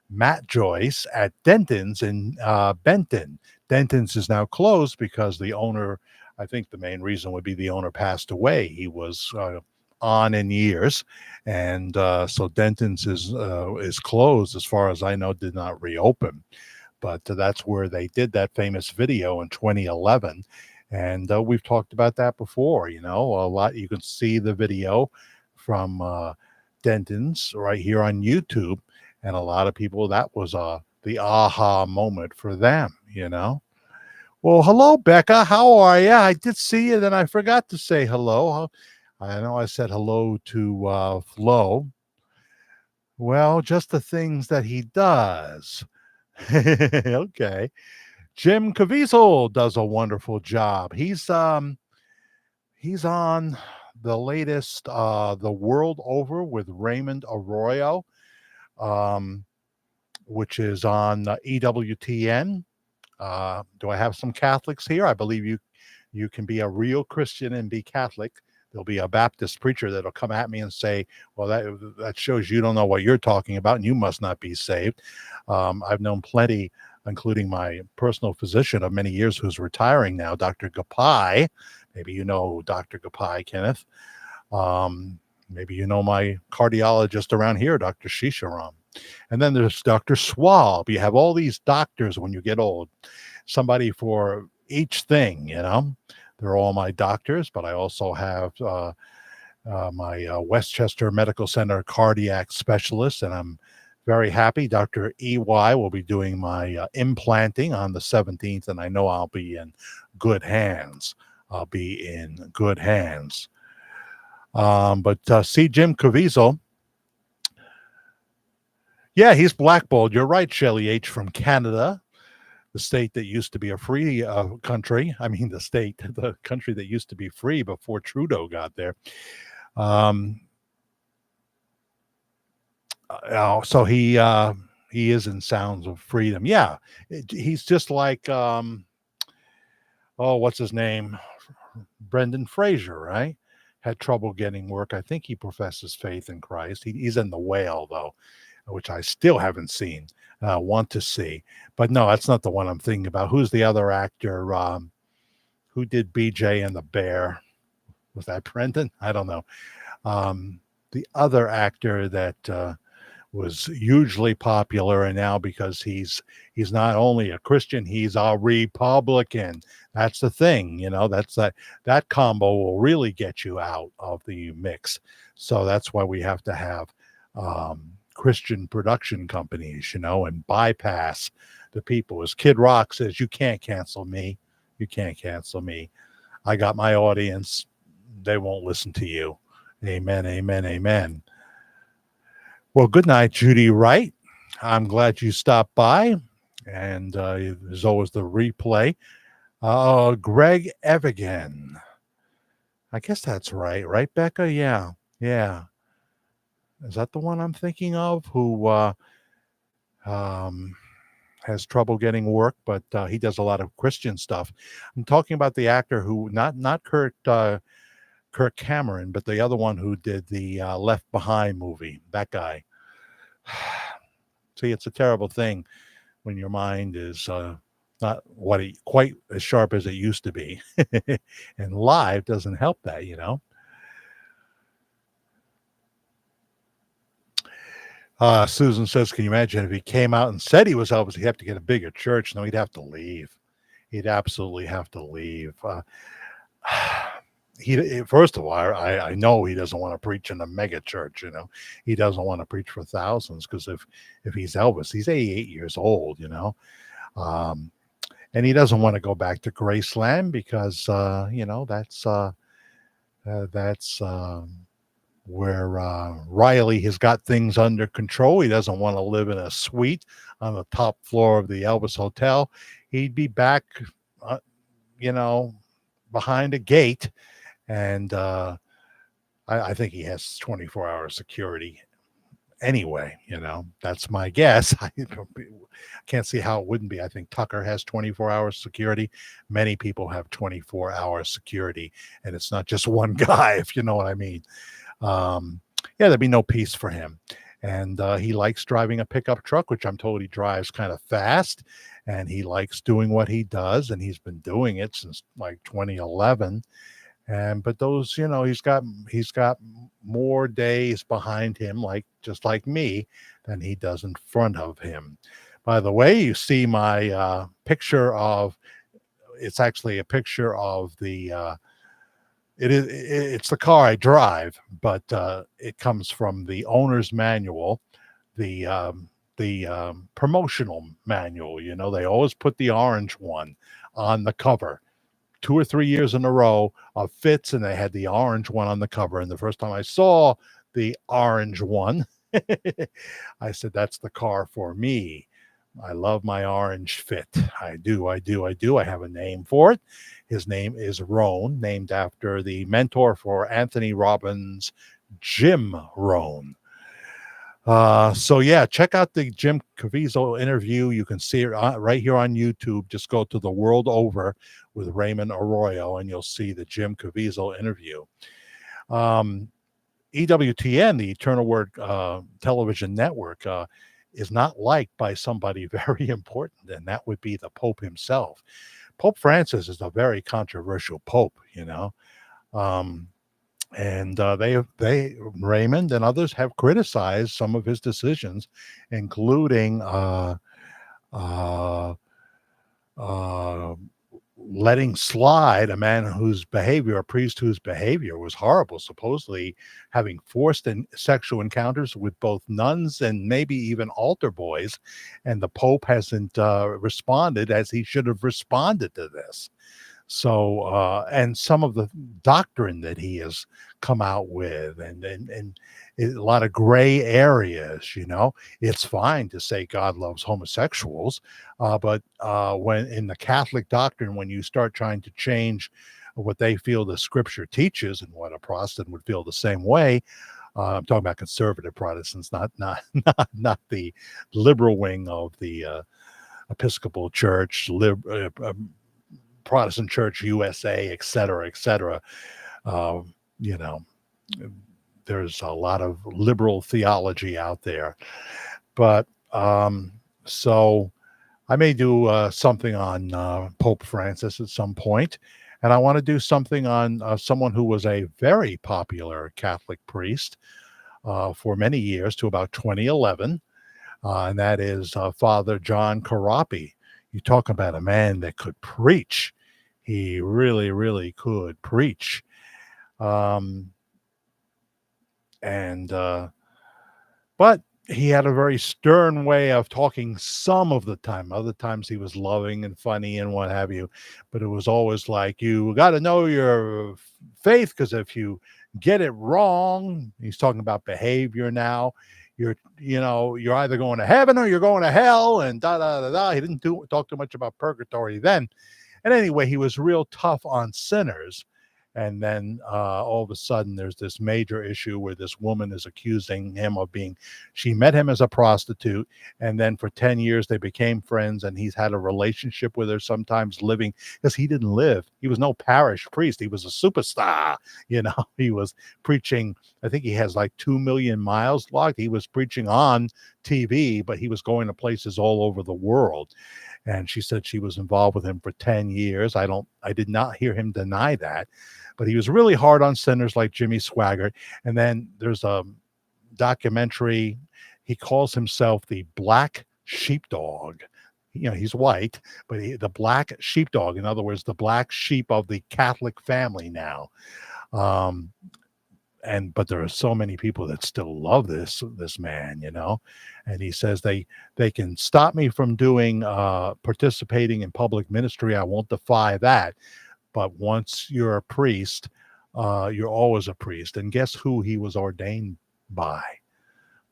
Matt Joyce, at Denton's in Benton. Denton's is now closed because the owner, I think the main reason would be the owner passed away. He was on in years. And so Denton's is closed, as far as I know, did not reopen. But that's where they did that famous video in 2011. And we've talked about that before. A lot. You can see the video from Denton's right here on YouTube. And a lot of people, that was the aha moment for them. Well, hello, Becca. How are you? I did see you, then I forgot to say hello. I know I said hello to Flo. Well, just the things that he does. Okay. Jim Caviezel does a wonderful job. He's on the latest The World Over with Raymond Arroyo, um, which is on EWTN. Do I have some Catholics here? I believe you can be a real Christian and be Catholic. There'll be a Baptist preacher that'll come at me and say, "Well, that shows you don't know what you're talking about, and you must not be saved." I've known plenty, including my personal physician of many years, who's retiring now, Dr. Gapai. Maybe you know Dr. Gapai, Kenneth. Maybe you know my cardiologist around here, Dr. Shisharam. And then there's Dr. Swab. You have all these doctors when you get old, somebody for each thing, you know. They're all my doctors, but I also have my Westchester Medical Center cardiac specialist, and I'm very happy. Dr. EY will be doing my implanting on the 17th, and I know I'll be in good hands. I'll be in good hands. But see Jim Caviezel. Yeah, he's blackballed. You're right, Shelley H. from Canada, the state that used to be a free country. I mean, the country that used to be free before Trudeau got there. So he is in Sounds of Freedom. Yeah, he's just like what's his name? Brendan Fraser, right? Had trouble getting work. I think he professes faith in Christ. He's in The Whale, though, which I still haven't seen. Want to see. But no, that's not the one I'm thinking about. Who's the other actor who did BJ and the Bear? Was that Brendan? I don't know. The other actor that was hugely popular, and now because he's not only a Christian, he's a Republican. That's the thing, you know. That combo will really get you out of the mix. So that's why we have to have Christian production companies, you know, and bypass the people. As Kid Rock says, you can't cancel me. You can't cancel me. I got my audience. They won't listen to you. Amen, amen, amen. Well, good night, Judy Wright. I'm glad you stopped by. And there's always the replay. Greg Evigan. I guess that's right. Right, Becca? Yeah. Yeah. Is that the one I'm thinking of? Who has trouble getting work, but he does a lot of Christian stuff. I'm talking about the actor who, not Kirk Cameron, but the other one who did the Left Behind movie. That guy. See, it's a terrible thing when your mind is not quite as sharp as it used to be, and live doesn't help that, you know. Susan says, can you imagine if he came out and said he was Elvis, he'd have to get a bigger church? No, he'd have to leave. He'd absolutely have to leave. First of all, I know he doesn't want to preach in a mega church, you know. He doesn't want to preach for thousands, because if he's Elvis, he's 88 years old, you know. And he doesn't want to go back to Graceland because, you know, that's where Riley has got things under control. He doesn't want to live in a suite on the top floor of the Elvis Hotel. He'd be back, you know, behind a gate. And I think he has 24-hour security anyway, you know. That's my guess. I can't see how it wouldn't be. I think Tucker has 24-hour security. Many people have 24-hour security, and it's not just one guy, if you know what I mean. Yeah, there'd be no peace for him. And he likes driving a pickup truck, which I'm told he drives kind of fast, and he likes doing what he does, and he's been doing it since like 2011. But those, you know, he's got more days behind him, just like me, than he does in front of him. By the way, you see my picture of, it's actually a picture of the it's the car I drive, but it comes from the owner's manual, the promotional manual. You know, they always put the orange one on the cover. 2 or 3 years in a row of Fitz, and they had the orange one on the cover. And the first time I saw the orange one, I said, that's the car for me. I love my orange Fit. I do. I have a name for it. His name is Roan, named after the mentor for Anthony Robbins, Jim Rohn. So yeah, check out the Jim Caviezel interview. You can see it right here on YouTube. Just go to The World Over with Raymond Arroyo, and you'll see the Jim Caviezel interview. EWTN, the Eternal Word Television Network, is not liked by somebody very important, and that would be the Pope himself. Pope Francis is a very controversial pope, and they Raymond and others have criticized some of his decisions, including letting slide a man a priest whose behavior was horrible, supposedly having forced sexual encounters with both nuns and maybe even altar boys, and the Pope hasn't responded as he should have responded to this. So, and some of the doctrine that he has come out with, and a lot of gray areas, it's fine to say God loves homosexuals, but when in the Catholic doctrine, when you start trying to change what they feel the Scripture teaches, and what a Protestant would feel the same way. I'm talking about conservative Protestants, not the liberal wing of the Episcopal Church, Protestant Church USA, et cetera, et cetera. There's a lot of liberal theology out there. But so I may do something on Pope Francis at some point. And I want to do something on someone who was a very popular Catholic priest for many years, to about 2011. And that is Father John Carapi. You talk about a man that could preach. He really, really could preach. But he had a very stern way of talking some of the time. Other times he was loving and funny and what have you. But it was always like, you got to know your faith, because if you get it wrong, he's talking about behavior now, you're either going to heaven or you're going to hell, and da da da da. He didn't talk too much about purgatory then. And anyway, he was real tough on sinners. And then all of a sudden, there's this major issue where this woman is accusing him of she met him as a prostitute. And then for 10 years, they became friends. And he's had a relationship with her, sometimes living, because he didn't live. He was no parish priest. He was a superstar. He was preaching. I think he has like 2 million miles logged. He was preaching on TV, but he was going to places all over the world. And she said she was involved with him for 10 years. I did not hear him deny that, but he was really hard on sinners like Jimmy Swaggart. And then there's a documentary. He calls himself the Black Sheepdog. He's white, but the Black Sheepdog, in other words, the black sheep of the Catholic family now. But there are so many people that still love this man, and he says they can stop me from doing participating in public ministry. I won't defy that, but once you're a priest, you're always a priest. And guess who he was ordained by?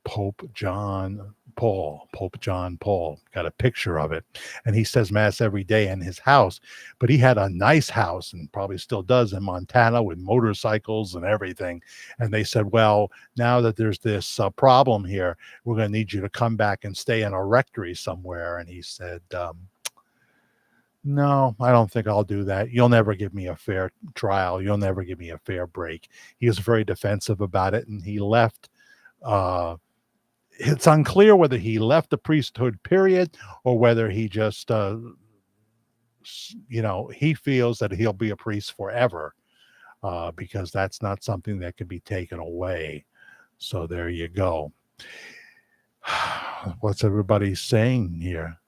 Pope John Paul. Got a picture of it. And he says mass every day in his house, but he had a nice house, and probably still does, in Montana, with motorcycles and everything. And they said, well, now that there's this problem here, we're going to need you to come back and stay in a rectory somewhere. And he said, no, I don't think I'll do that. You'll never give me a fair trial. You'll never give me a fair break. He was very defensive about it, and he left. It's unclear whether he left the priesthood, period, or whether he just, he feels that he'll be a priest forever, because that's not something that can be taken away. So there you go. What's everybody saying here?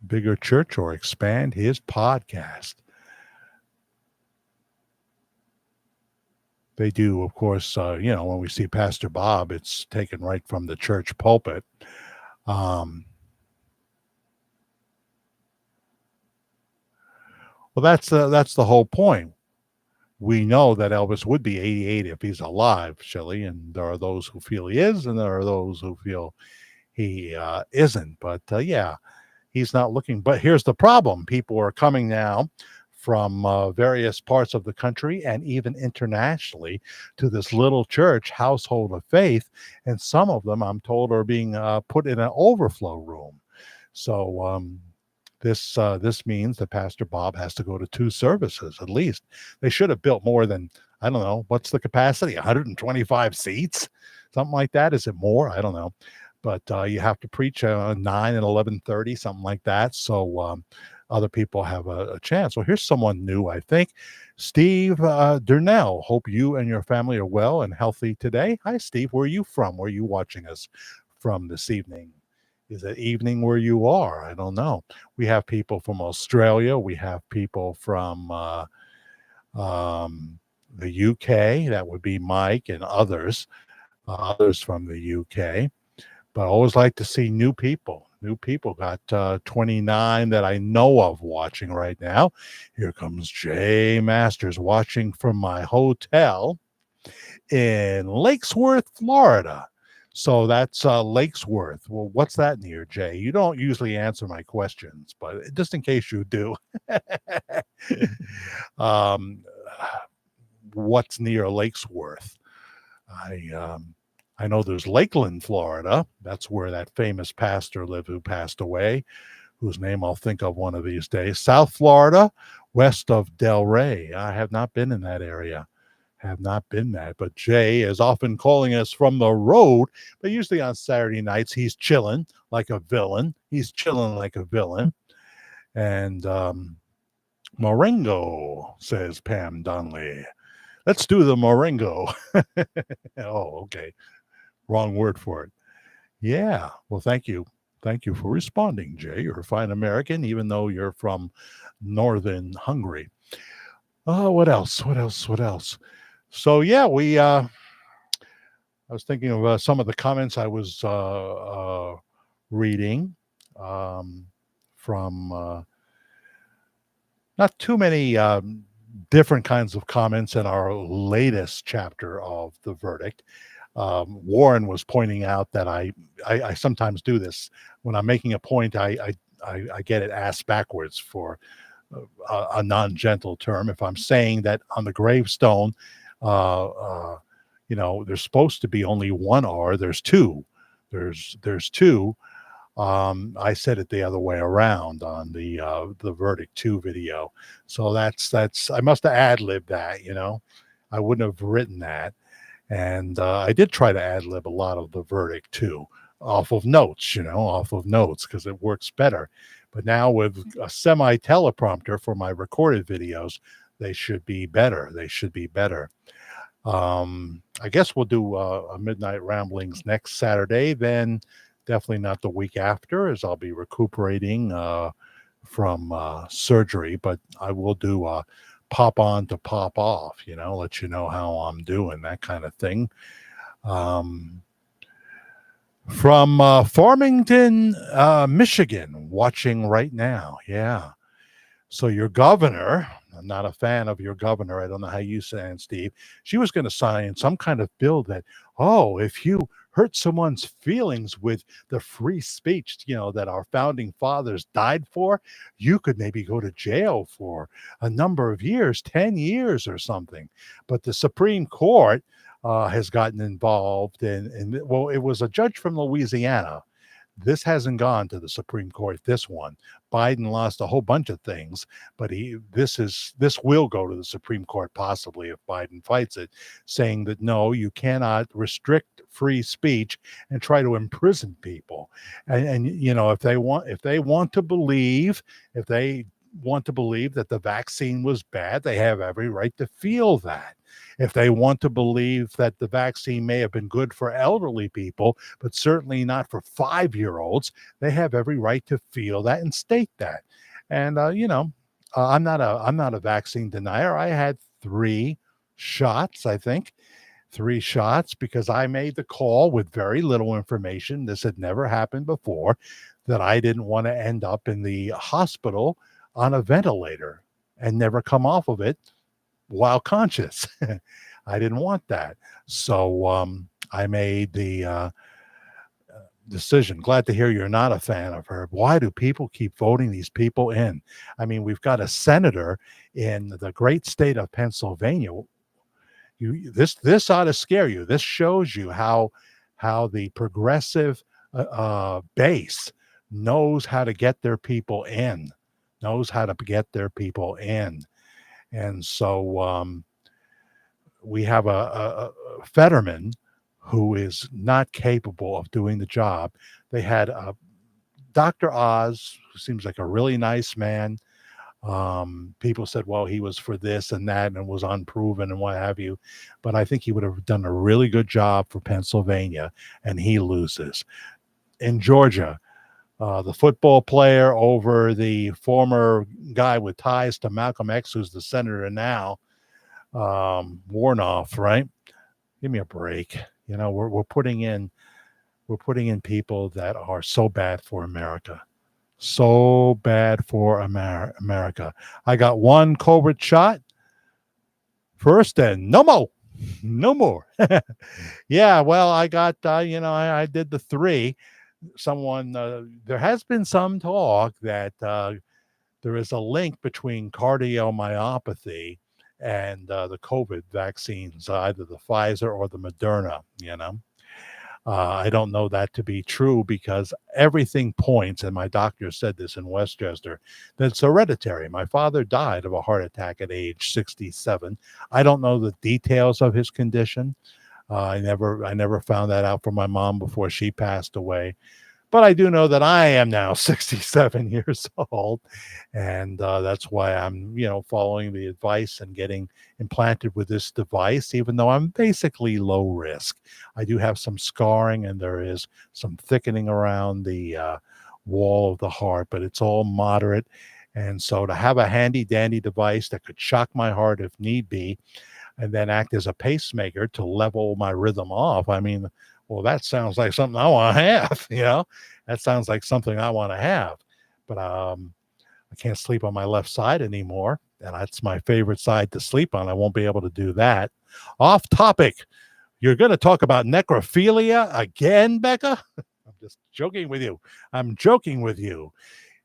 Bigger church or expand his podcast? they do, of course, when we see Pastor Bob, it's taken right from the church pulpit. Um, well, that's the whole point. We know that Elvis would be 88 if he's alive, Shelley, and there are those who feel he is, and there are those who feel he isn't. But yeah, he's not looking. But here's the problem: people are coming now from various parts of the country and even internationally to this little church, Household of Faith, and some of them, I'm told, are being put in an overflow room. So this means that Pastor Bob has to go to 2 services at least. They should have built more than, I don't know, what's the capacity? 125 seats, something like that. Is it more? I don't know. But you have to preach 9 and 11:30, something like that. So other people have a chance. Well, here's someone new, I think. Steve Durnell. Hope you and your family are well and healthy today. Hi, Steve. Where are you from? Where are you watching us from this evening? Is it evening where you are? I don't know. We have people from Australia. We have people from the UK. That would be Mike and others from the UK. But I always like to see new people. New people. Got 29 that I know of watching right now. Here comes Jay Masters watching from my hotel in Lakesworth, Florida. So that's Lakesworth. Well, what's that near, Jay? You don't usually answer my questions, but just in case you do, um, what's near Lakesworth? I know there's Lakeland, Florida. That's where that famous pastor lived who passed away, whose name I'll think of one of these days. South Florida, west of Delray. I have not been in that area. Have not been that. But Jay is often calling us from the road, but usually on Saturday nights, he's chilling like a villain. He's chilling like a villain. And Moringo, says Pam Donnelly. Let's do the Moringo. Oh, okay. Wrong word for it. Yeah. Well, thank you. Thank you for responding, Jay. You're a fine American, even though you're from northern Hungary. Oh, what else? What else? What else? So yeah, I was thinking of some of the comments I was reading from not too many different kinds of comments in our latest chapter of The Verdict. Warren was pointing out that I sometimes do this when I'm making a point. I get it asked backwards for a non-gentle term. If I'm saying that on the gravestone, there's supposed to be only one R. There's two. There's two. I said it the other way around on the Verdict 2 video. So that's I must have ad-libbed that. I wouldn't have written that. And I did try to ad-lib a lot of the Verdict 2 off of notes, because it works better. But now with a semi-teleprompter for my recorded videos, they should be better. I guess we'll do a Midnight Ramblings next Saturday, then definitely not the week after, as I'll be recuperating from surgery, but I will do a pop on to pop off, let you know how I'm doing, that kind of thing. From Farmington, Michigan, watching right now. Yeah. So your governor, I'm not a fan of your governor. I don't know how you stand, Steve. She was going to sign some kind of bill that, if you hurt someone's feelings with the free speech, that our founding fathers died for, you could maybe go to jail for a number of years, 10 years or something. But the Supreme Court has gotten involved well, it was a judge from Louisiana. This hasn't gone to the Supreme Court, this one. Biden lost a whole bunch of things, but this will go to the Supreme Court possibly if Biden fights it, saying that no, you cannot restrict free speech and try to imprison people. And if they want to believe that the vaccine was bad, they have every right to feel that. If they want to believe that the vaccine may have been good for elderly people, but certainly not for 5-year-olds, they have every right to feel that and state that. And I'm not a vaccine denier. I had 3 shots, I think. 3 shots because I made the call with very little information. This had never happened before, that I didn't want to end up in the hospital on a ventilator and never come off of it while conscious. I didn't want that. So I made the decision. Glad to hear you're not a fan of her. Why do people keep voting these people in? I mean, we've got a senator in the great state of Pennsylvania. This ought to scare you. This shows you how the progressive base knows how to get their people in, and so we have a Fetterman who is not capable of doing the job. They had Dr. Oz, who seems like a really nice man. People said, well, he was for this and that and was unproven and what have you. But I think he would have done a really good job for Pennsylvania, and he loses. In Georgia, the football player over the former guy with ties to Malcolm X, who's the senator now, Warnoff, right? Give me a break. You know, we're putting in people that are so bad for America. So bad for America. I got one covert shot first, and no more. Yeah, well, I got I did the 3. Someone there has been some talk that there is a link between cardiomyopathy and the COVID vaccines, either the Pfizer or the Moderna. I don't know that to be true because everything points, and my doctor said this in Westchester, that it's hereditary. My father died of a heart attack at age 67. I don't know the details of his condition. I never found that out from my mom before she passed away. But I do know that I am now 67 years old, and that's why I'm, following the advice and getting implanted with this device, even though I'm basically low risk. I do have some scarring, and there is some thickening around the wall of the heart, but it's all moderate. And so to have a handy-dandy device that could shock my heart if need be, and then act as a pacemaker to level my rhythm off, I mean, well, that sounds like something I want to have, That sounds like something I want to have. But I can't sleep on my left side anymore, and that's my favorite side to sleep on. I won't be able to do that. Off topic. You're going to talk about necrophilia again, Becca? I'm just joking with you.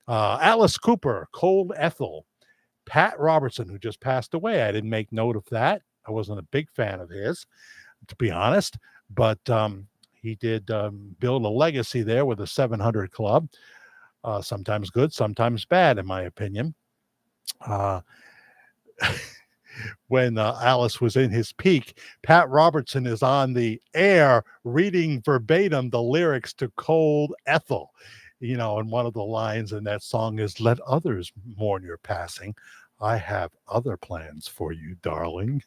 Alice Cooper, Cold Ethel. Pat Robertson, who just passed away. I didn't make note of that. I wasn't a big fan of his, to be honest. But he did build a legacy there with the 700 Club. Sometimes good, sometimes bad, in my opinion. When Alice was in his peak, Pat Robertson is on the air reading verbatim the lyrics to Cold Ethel. And one of the lines in that song is, "Let others mourn your passing. I have other plans for you, darling."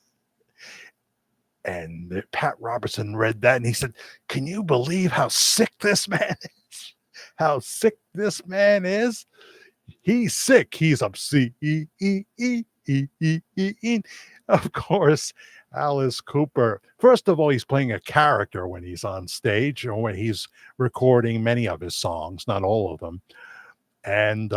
And Pat Robertson read that and he said, "Can you believe how sick this man is? How sick this man is? He's sick. He's upset." Of course, Alice Cooper. First of all, he's playing a character when he's on stage or when he's recording many of his songs, not all of them. And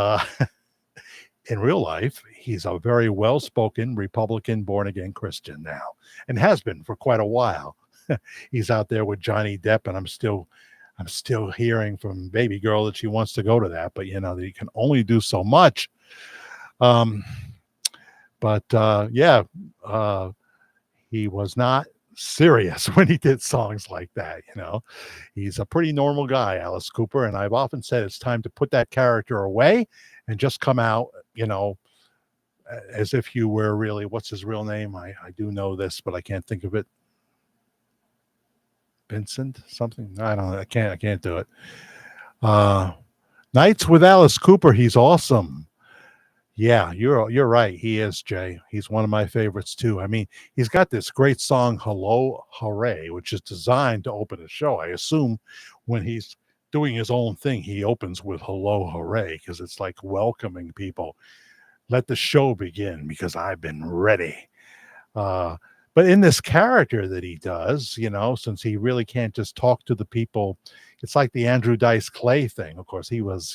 in real life, he's a very well-spoken Republican born-again Christian now, and has been for quite a while. He's out there with Johnny Depp, and I'm still hearing from baby girl that she wants to go to that, but that you can only do so much. He was not serious when he did songs like that. He's a pretty normal guy, Alice Cooper, and I've often said it's time to put that character away and just come out, as if you were really, what's his real name? I do know this, but I can't think of it. Vincent something? I don't know. I can't do it. Nights with Alice Cooper. He's awesome. Yeah, you're right. He is, Jay. He's one of my favorites too. I mean, he's got this great song, "Hello, Hooray," which is designed to open a show. I assume when he's doing his own thing, he opens with "Hello, Hooray," because it's like welcoming people. Let the show begin because I've been ready. But in this character that he does, since he really can't just talk to the people, it's like the Andrew Dice Clay thing. Of course, he was,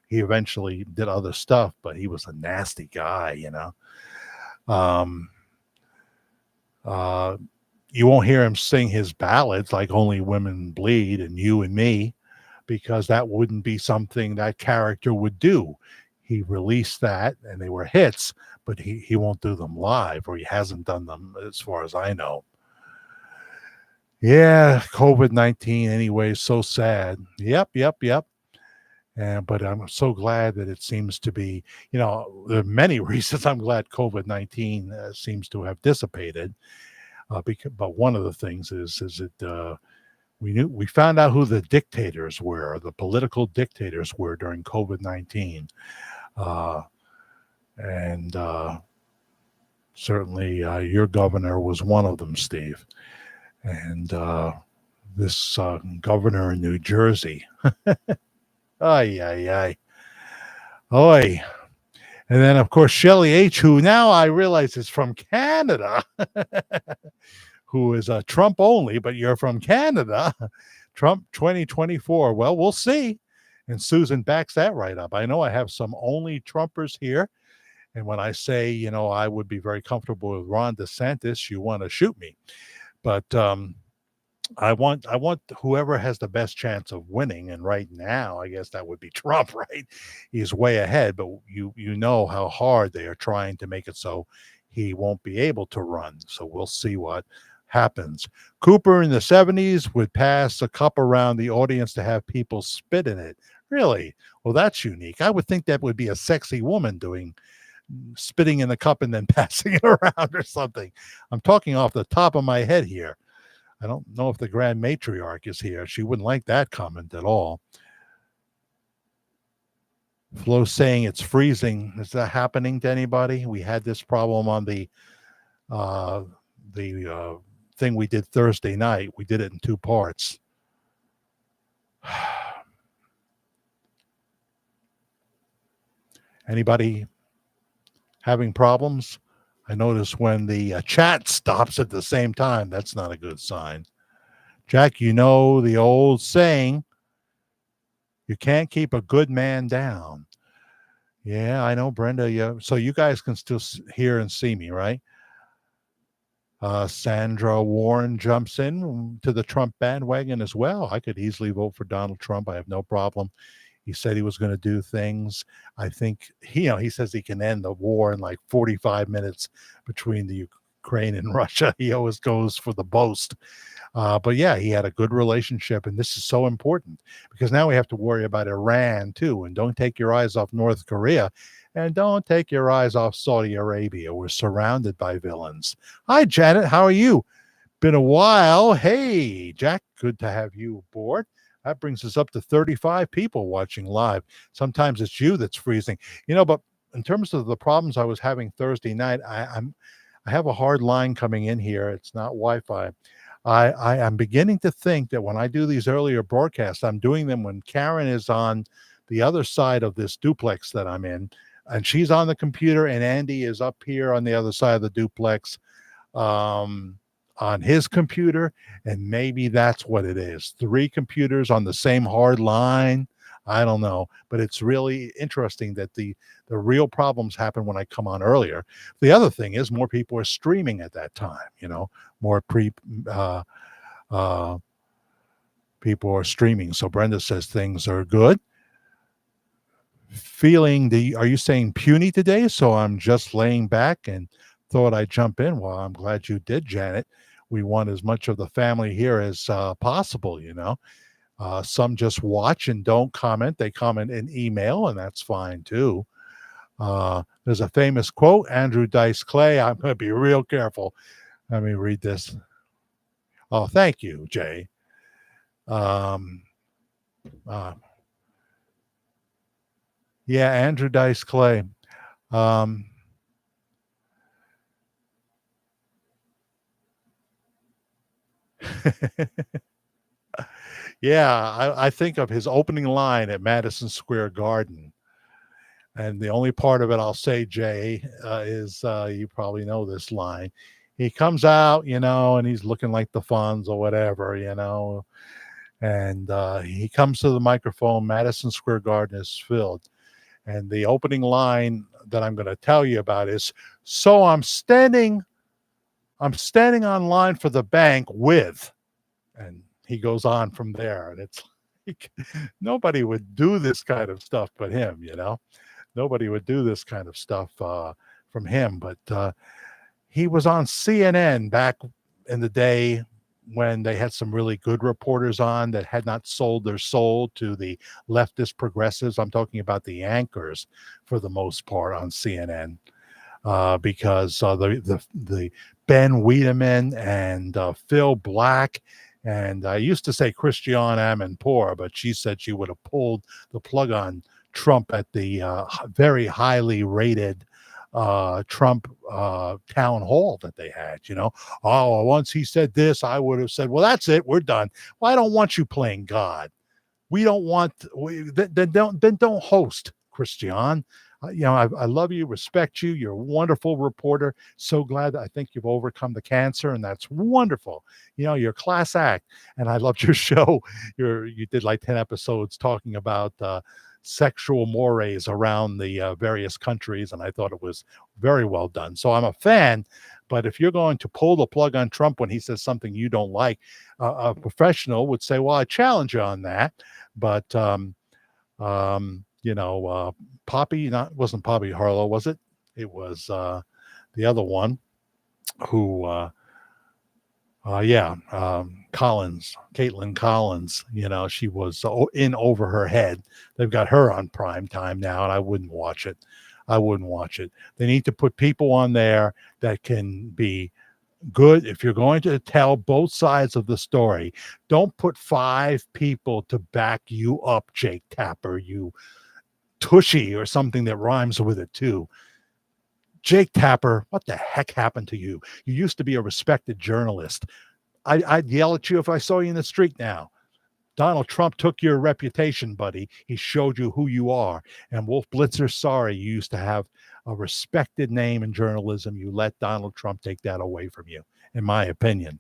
he eventually did other stuff, but he was a nasty guy. Um, uh, you won't hear him sing his ballads like Only Women Bleed and You and Me, because that wouldn't be something that character would do. He released that and they were hits, but he won't do them live, or he hasn't done them as far as I know. Yeah, COVID-19 anyway, so sad. Yep. But I'm so glad that it seems to be, there are many reasons I'm glad COVID-19 seems to have dissipated. But one of the things is that we found out who the dictators were, the political dictators were during COVID-19, and certainly your governor was one of them, Steve, and this governor in New Jersey. Ay, ay, ay. Oi. And then, of course, Shelley H., who now I realize is from Canada, who is a Trump only, but you're from Canada. Trump 2024. Well, we'll see. And Susan backs that right up. I know I have some only Trumpers here. And when I say, I would be very comfortable with Ron DeSantis, you want to shoot me. But I want whoever has the best chance of winning, and right now I guess that would be Trump, right? He's way ahead, but you know how hard they are trying to make it so he won't be able to run. So we'll see what happens. Cooper in the 70s would pass a cup around the audience to have people spit in it. Really? Well, that's unique. I would think that would be a sexy woman spitting in the cup and then passing it around or something. I'm talking off the top of my head here. I don't know if the Grand Matriarch is here. She wouldn't like that comment at all. Flo saying it's freezing. Is that happening to anybody? We had this problem on the thing we did Thursday night. We did it in 2 parts. Anybody having problems? I notice when the chat stops at the same time, that's not a good sign. Jack, you know the old saying, you can't keep a good man down. Yeah, I know, Brenda. Yeah, so you guys can still hear and see me, right? Sandra Warren jumps in to the Trump bandwagon as well. I could easily vote for Donald Trump. I have no problem. He said he was going to do things. I think he says he can end the war in like 45 minutes between the Ukraine and Russia. He always goes for the boast. But yeah, he had a good relationship. And this is so important because now we have to worry about Iran too. And don't take your eyes off North Korea. And don't take your eyes off Saudi Arabia. We're surrounded by villains. Hi, Janet. How are you? Been a while. Hey, Jack. Good to have you aboard. That brings us up to 35 people watching live. Sometimes it's you that's freezing. But in terms of the problems I was having Thursday night, I have a hard line coming in here. It's not Wi-Fi. I am beginning to think that when I do these earlier broadcasts, I'm doing them when Karen is on the other side of this duplex that I'm in, and she's on the computer, and Andy is up here on the other side of the duplex. On his computer, and maybe that's what it is. 3 computers on the same hard line. I don't know, but it's really interesting that the real problems happen when I come on earlier. The other thing is more people are streaming at that time. More people are streaming. So Brenda says things are good. Are you saying puny today? So I'm just laying back and thought I'd jump in. Well, I'm glad you did, Janet. We want as much of the family here as possible, some just watch and don't comment. They comment in email, and that's fine too. There's a famous quote, Andrew Dice Clay. I'm going to be real careful. Let me read this. Oh, thank you, Jay. Yeah, Andrew Dice Clay. Yeah, I think of his opening line at Madison Square Garden. And the only part of it I'll say, Jay, is you probably know this line. he comes out, and he's looking like the Fonz or whatever, and he comes to the microphone. Madison Square Garden is filled. And the opening line that I'm going to tell you about is, so I'm standing on line for the bank with, and he goes on from there. And it's like, nobody would do this kind of stuff but him, Nobody would do this kind of stuff from him. But he was on CNN back in the day when they had some really good reporters on that had not sold their soul to the leftist progressives. I'm talking about the anchors for the most part on CNN, because the Ben Wiedemann and Phil Black, and I used to say Christiane Amanpour, but she said she would have pulled the plug on Trump at the very highly rated Trump town hall that they had. Oh, once he said this, I would have said, well, that's it, we're done. Well, I don't want you playing God. We don't want, then don't host, Christiane. I love you, respect you. You're a wonderful reporter. So glad that I think you've overcome the cancer, and that's wonderful. You're a class act, and I loved your show. You did like 10 episodes talking about sexual mores around the various countries, and I thought it was very well done. So I'm a fan, but if you're going to pull the plug on Trump when he says something you don't like, a professional would say, well, I challenge you on that. But wasn't Poppy Harlow, was it? It was the other one who Caitlin Collins, she was in over her head. They've got her on prime time now, and I wouldn't watch it. They need to put people on there that can be good. If you're going to tell both sides of the story, don't put 5 people to back you up, Jake Tapper, you tushy, or something that rhymes with it too. Jake Tapper, what the heck happened to you? You used to be a respected journalist. I'd yell at you if I saw you in the street now. Donald Trump took your reputation, buddy. He showed you who you are. And Wolf Blitzer, sorry, you used to have a respected name in journalism. You let Donald Trump take that away from you, in my opinion.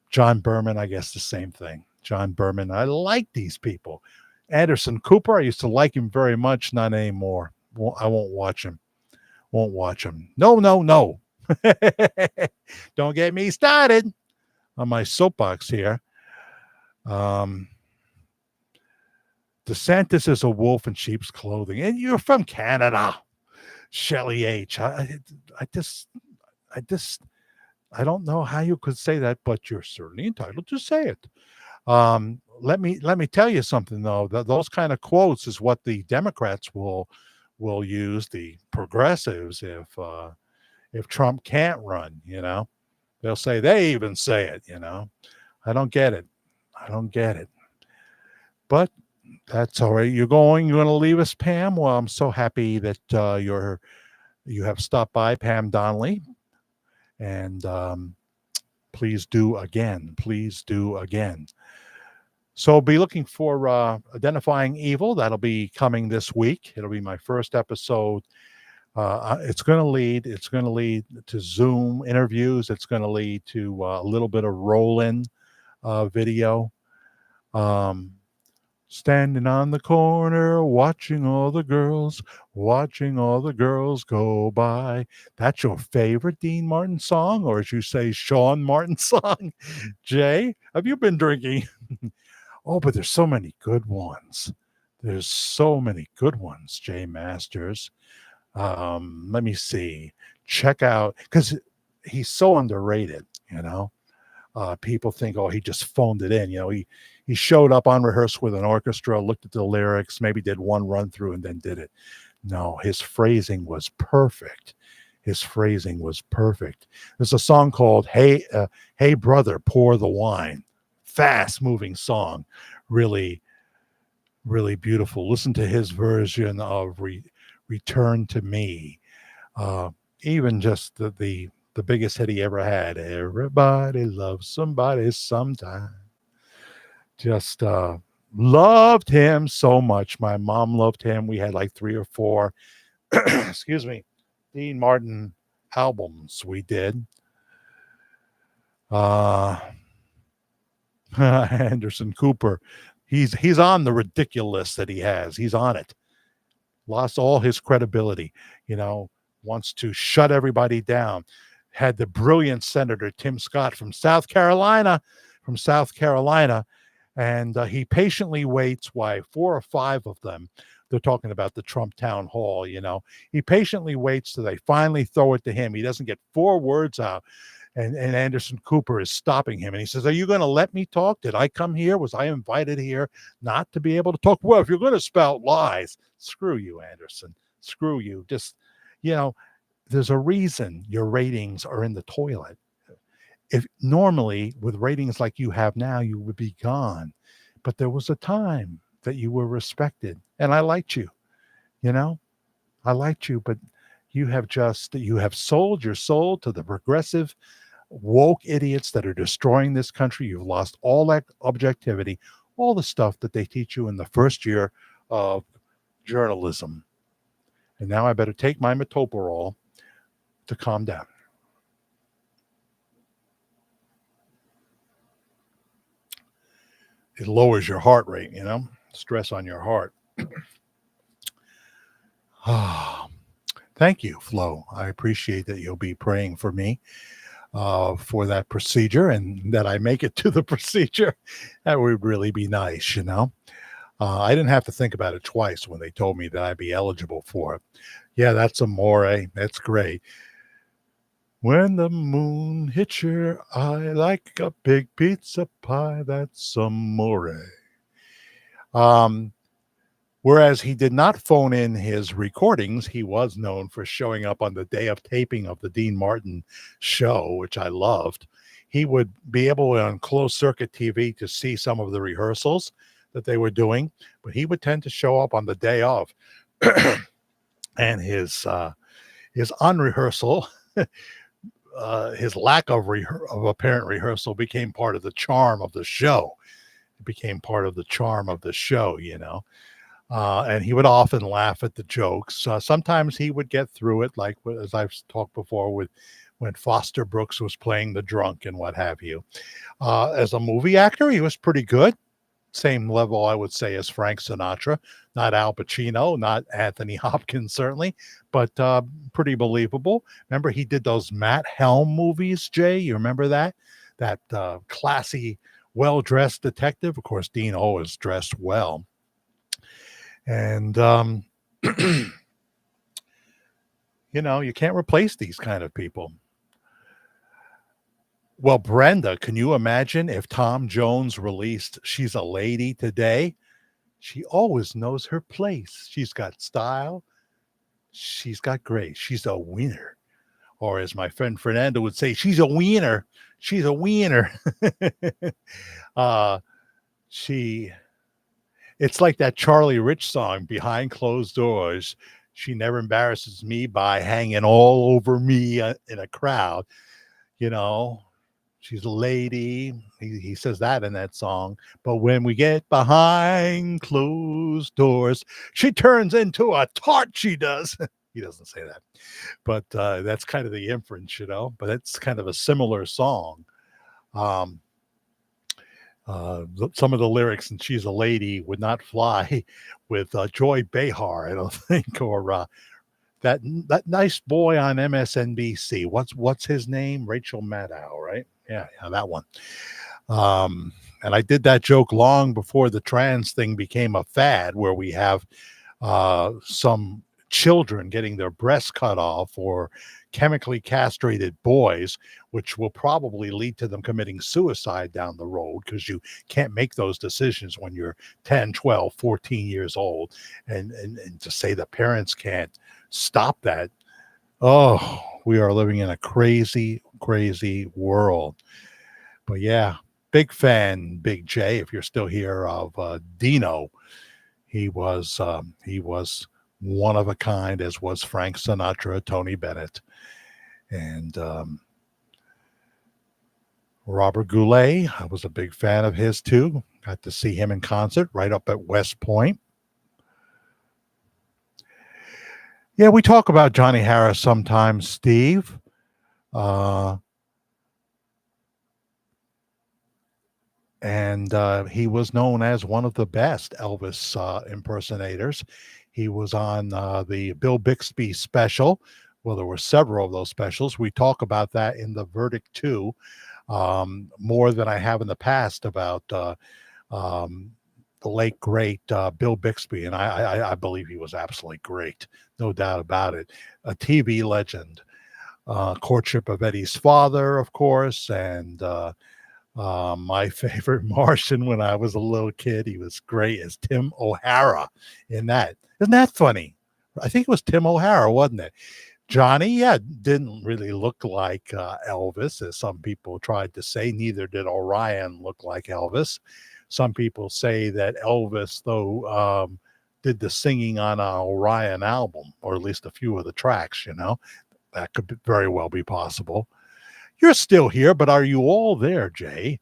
John Berman, I guess the same thing. John Berman, I like these people. Anderson Cooper, I used to like him very much. Not anymore. I won't watch him. No. Don't get me started on my soapbox here. DeSantis is a wolf in sheep's clothing, and you're from Canada, Shelley H. I don't know how you could say that, but you're certainly entitled to say it. Let me tell you something though. Those kind of quotes is what the Democrats will use, the progressives, if Trump can't run. They'll say, they even say it. I don't get it. But that's all right. You're going to leave us, Pam? Well, I'm so happy that you have stopped by, Pam Donnelly. And please do again. So be looking for Identifying Evil. That'll be coming this week. It'll be my first episode. It's going to lead to Zoom interviews. It's going to lead to a little bit of roll-in video. Standing on the corner, watching all the girls go by. That's your favorite Dean Martin song, or as you say, Sean Martin song? Jay, have you been drinking? Oh, but there's so many good ones. Jay Masters. Let me see. Check out, because he's so underrated, people think, oh, he just phoned it in. He showed up unrehearsed with an orchestra, looked at the lyrics, maybe did one run through and then did it. No, his phrasing was perfect. There's a song called Hey Brother, Pour the Wine. Fast moving song. Really, really beautiful. Listen to his version of Return to Me. Even just the biggest hit he ever had. Everybody loves somebody sometime. Just loved him so much. My mom loved him. We had like 3 or 4 excuse me, Dean Martin albums we did. Uh, Anderson Cooper, he's on the ridiculous that he has. He's on it. Lost all his credibility, you know, wants to shut everybody down. Had the brilliant Senator Tim Scott from South Carolina, and he patiently waits why 4 or 5 of them, they're talking about the Trump town hall, you know, he patiently waits till they finally throw it to him. He doesn't get 4 words out. And Anderson Cooper is stopping him. And he says, are you going to let me talk? Did I come here? Was I invited here not to be able to talk? Well, if you're going to spout lies, screw you, Anderson. Screw you. Just, you know, there's a reason your ratings are in the toilet. If normally with ratings like you have now, you would be gone. But there was a time that you were respected. And I liked you, you know, I liked you, but you have sold your soul to the progressive woke idiots that are destroying this country. You've lost all that objectivity, all the stuff that they teach you in the first year of journalism. And now I better take my metoprolol to calm down. It lowers your heart rate, you know, stress on your heart. Thank you, Flo. I appreciate that you'll be praying for me for that procedure and that I make it to the procedure. That would really be nice, you know. I didn't have to think about it twice when they told me that I'd be eligible for it. Yeah, that's amore. That's great. When the moon hits your eye like a big pizza pie, that's amore. Whereas he did not phone in his recordings, he was known for showing up on the day of taping of the Dean Martin show, which I loved. He would be able on closed circuit TV to see some of the rehearsals that they were doing, but he would tend to show up on the day of. And his unrehearsal, his lack of apparent rehearsal became part of the charm of the show. It became part of the charm of the show, you know. And he would often laugh at the jokes. Sometimes he would get through it, like as I've talked before, with when Foster Brooks was playing the drunk and what have you. As a movie actor, he was pretty good. Same level, I would say, as Frank Sinatra. Not Al Pacino, not Anthony Hopkins, certainly, but pretty believable. Remember, he did those Matt Helm movies, Jay? You remember that? That classy, well-dressed detective. Of course, Dean always dressed well. And, you know, you can't replace these kind of people. Well, Brenda, can you imagine if Tom Jones released She's a Lady today? She always knows her place. She's got style. She's got grace. She's a winner. Or as my friend Fernando would say, she's a wiener. She's a wiener. It's like that Charlie Rich song, Behind Closed Doors. She never embarrasses me by hanging all over me in a crowd. You know, she's a lady. He says that in that song. But when we get behind closed doors, she turns into a tart, she does. He doesn't say that. But that's kind of the inference, you know. But it's kind of a similar song. Some of the lyrics, and She's a Lady, would not fly with Joy Behar, I don't think, or that nice boy on MSNBC. What's his name? Rachel Maddow, right? Yeah, that one. And I did that joke long before the trans thing became a fad, where we have some children getting their breasts cut off or chemically castrated boys, which will probably lead to them committing suicide down the road, because you can't make those decisions when you're 10, 12, 14 years old. And to say the parents can't stop that. Oh, we are living in a crazy, crazy world. But yeah, big fan, Big J, if you're still here, of Dino. He was one of a kind, as was Frank Sinatra, Tony Bennett, and Robert Goulet. I was a big fan of his too. Got to see him in concert right up at West Point. Yeah, we talk about Johnny Harris sometimes, Steve. Uh, and he was known as one of the best Elvis impersonators. He was on the Bill Bixby special. Well, there were several of those specials. We talk about that in the Verdict 2 more than I have in the past about um, the late great Bill Bixby, and I believe he was absolutely great, no doubt about it. A TV legend. Courtship of Eddie's Father, of course, and my favorite Martian when I was a little kid. He was great as Tim O'Hara in that. Isn't that funny? I think it was Tim O'Hara, wasn't it? Johnny, yeah, didn't really look like Elvis, as some people tried to say. Neither did Orion look like Elvis. Some people say that Elvis, though, did the singing on an Orion album, or at least a few of the tracks, you know. That could very well be possible. You're still here, but are you all there, Jay?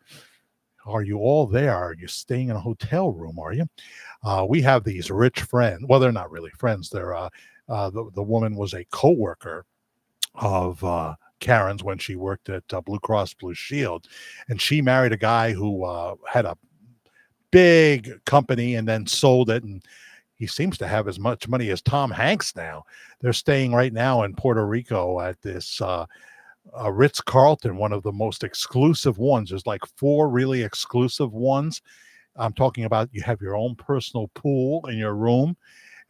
Are you all there? Are you staying in a hotel room? Are you? We have these rich friends. Well, they're not really friends. They're the woman was a co-worker of Karen's when she worked at Blue Cross Blue Shield, and she married a guy who had a big company and then sold it, and he seems to have as much money as Tom Hanks now. They're staying right now in Puerto Rico at this Ritz Carlton, one of the most exclusive ones. There's like 4 really exclusive ones. I'm talking about you have your own personal pool in your room,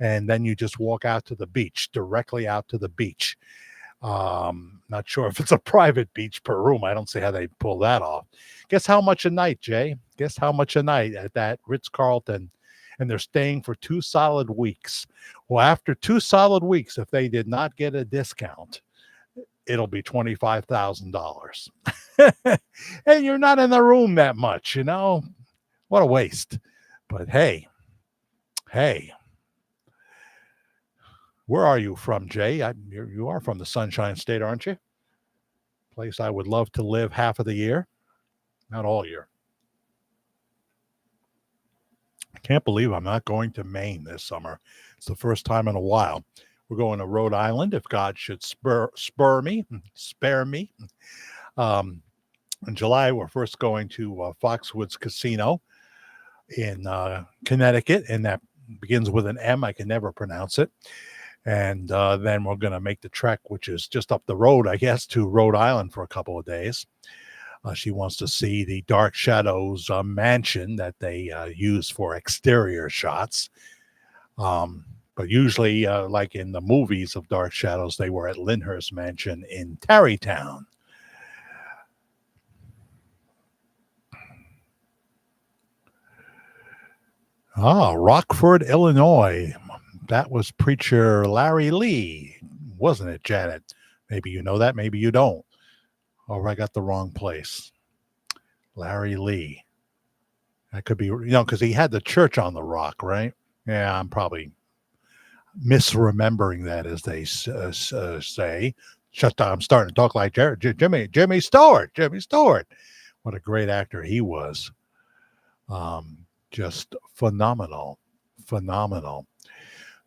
and then you just walk out to the beach, directly out to the beach. Not sure if it's a private beach per room. I don't see how they pull that off. Guess how much a night, Jay? Guess how much a night at that Ritz Carlton? And they're staying for 2 solid weeks. Well, after 2 solid weeks, if they did not get a discount, it'll be $25,000. And you're not in the room that much, you know? What a waste. But hey, where are you from, Jay? You are from the Sunshine State, aren't you? Place I would love to live half of the year, not all year. I can't believe I'm not going to Maine this summer. It's the first time in a while. We're going to Rhode Island if God should spare me. In July, we're first going to Foxwoods Casino in Connecticut, and that begins with an M. I can never pronounce it. And then we're going to make the trek, which is just up the road, I guess, to Rhode Island for a couple of days. She wants to see the Dark Shadows mansion that they use for exterior shots. But usually, like in the movies of Dark Shadows, they were at Lyndhurst Mansion in Tarrytown. Rockford, Illinois. That was preacher Larry Lee, wasn't it, Janet? Maybe you know that, maybe you don't. Or I got the wrong place. Larry Lee. That could be, because he had the church on the rock, right? Yeah, I'm probably misremembering that, as they say. Shut up! I'm starting to talk like Jimmy Stewart. Jimmy Stewart. What a great actor he was. Just phenomenal.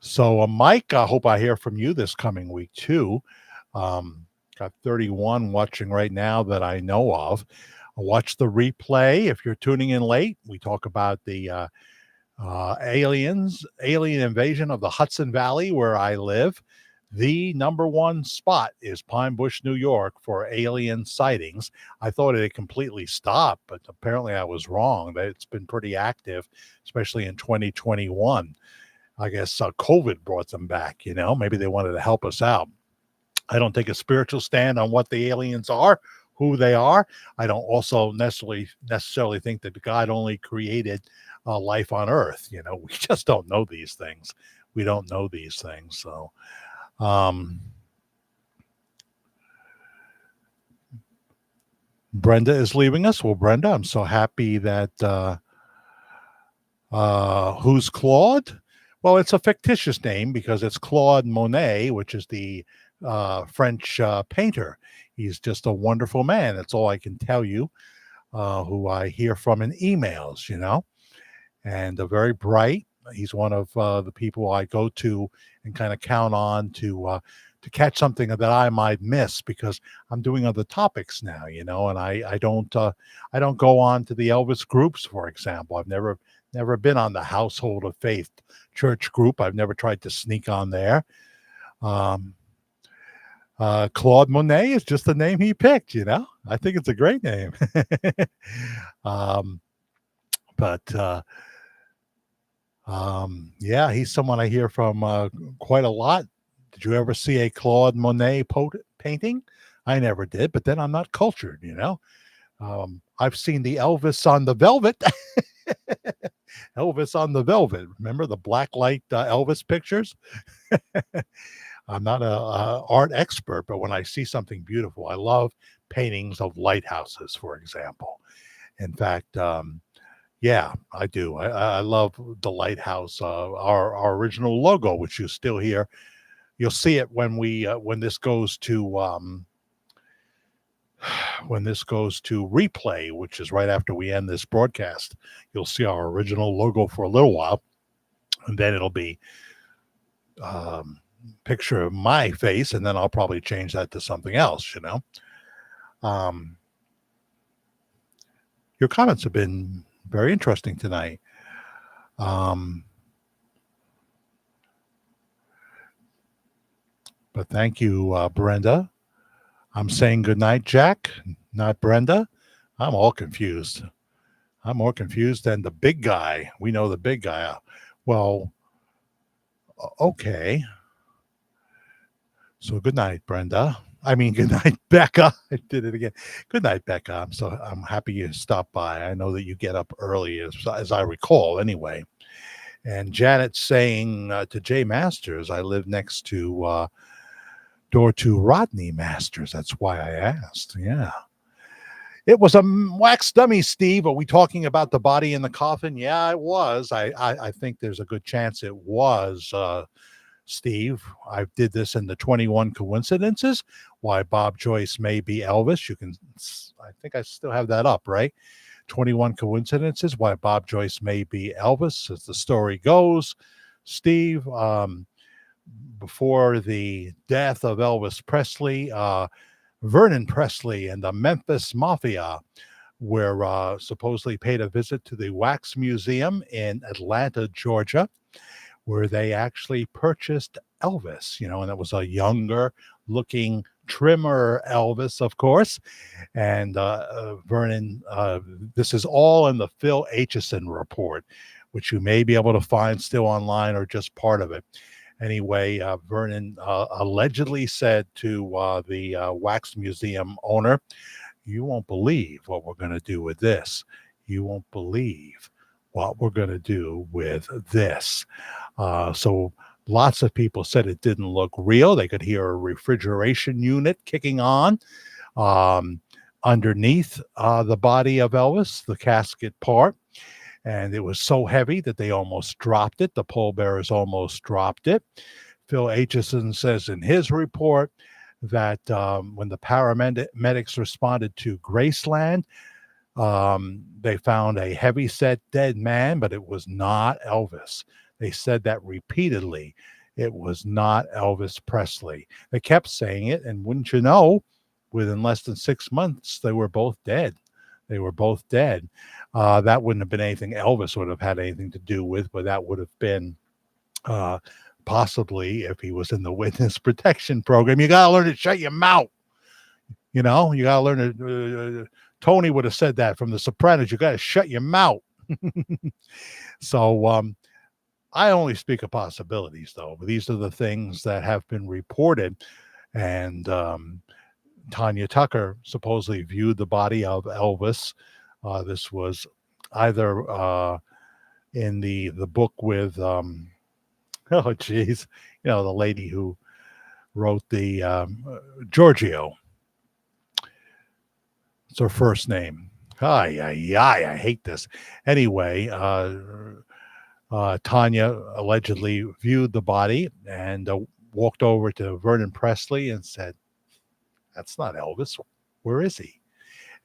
So, Mike, I hope I hear from you this coming week too. Got 31 watching right now that I know of. Watch the replay if you're tuning in late. We talk about the alien invasion of the Hudson Valley where I live. The number one spot is Pine Bush, New York for alien sightings. I thought it had completely stopped, but apparently I was wrong. It's been pretty active, especially in 2021. I guess COVID brought them back, maybe they wanted to help us out. I don't take a spiritual stand on what the aliens are, who they are. I don't also necessarily think that God only created life on Earth. We just don't know these things. So, Brenda is leaving us. Well, Brenda, I'm so happy that who's Claude? Well, it's a fictitious name because it's Claude Monet, which is the French painter. He's just a wonderful man. That's all I can tell you, who I hear from in emails, and very bright. He's one of the people I go to and kind of count on to to catch something that I might miss because I'm doing other topics now, and I don't go on to the Elvis groups, for example. I've never been on the Household of Faith church group. I've never tried to sneak on there. Um, Claude Monet is just the name he picked, I think it's a great name. um, but yeah, he's someone I hear from quite a lot. Did you ever see a Claude Monet painting? I never did, but then I'm not cultured. I've seen the Elvis on the Velvet. Elvis on the Velvet. Remember the black light Elvis pictures? I'm not a art expert, but when I see something beautiful, I love paintings of lighthouses, for example. In fact, yeah, I do. I love the lighthouse, our original logo, which you still hear. You'll see it when this goes to replay, which is right after we end this broadcast. You'll see our original logo for a little while, and then it'll be picture of my face, and then I'll probably change that to something else. Your comments have been very interesting tonight. But thank you, Brenda. I'm saying goodnight, Jack, not Brenda. I'm all confused. I'm more confused than the big guy. We know the big guy. Well, okay. So good night, Brenda. I mean, good night, Becca. I did it again. Good night, Becca. I'm happy you stopped by. I know that you get up early, as I recall, anyway. And Janet's saying to Jay Masters, I live next to door to Rodney Masters. That's why I asked. Yeah. It was a wax dummy, Steve. Are we talking about the body in the coffin? Yeah, it was. I think there's a good chance it was, Steve. I did this in the 21 Coincidences Why Bob Joyce May Be Elvis. I think I still have that up, right? 21 Coincidences Why Bob Joyce May Be Elvis. As the story goes, Steve, before the death of Elvis Presley, Vernon Presley and the Memphis Mafia were supposedly paid a visit to the Wax Museum in Atlanta, Georgia, where they actually purchased Elvis, and it was a younger looking, trimmer Elvis, of course. And Vernon, this is all in the Phil Aitchison report, which you may be able to find still online or just part of it. Anyway, Vernon allegedly said to the Wax Museum owner, you won't believe what we're going to do with this. You won't believe what we're going to do with this. So lots of people said it didn't look real. They could hear a refrigeration unit kicking on underneath the body of Elvis, the casket part. And it was so heavy that they almost dropped it. The pallbearers almost dropped it. Phil Aitchison says in his report that when the paramedics responded to Graceland, they found a heavy-set dead man, but it was not Elvis. They said that repeatedly. It was not Elvis Presley. They kept saying it, and wouldn't you know, within less than 6 months, they were both dead. They were both dead. That wouldn't have been anything Elvis would have had anything to do with, but that would have been possibly if he was in the witness protection program. You got to learn to shut your mouth. You got to learn to. Tony would have said that from The Sopranos. You got to shut your mouth. So I only speak of possibilities, though. But these are the things that have been reported, and Tanya Tucker supposedly viewed the body of Elvis. This was either in the book with, oh, geez, the lady who wrote the Giorgio. It's her first name. I hate this. Anyway, Tanya allegedly viewed the body and walked over to Vernon Presley and said, that's not Elvis. Where is he?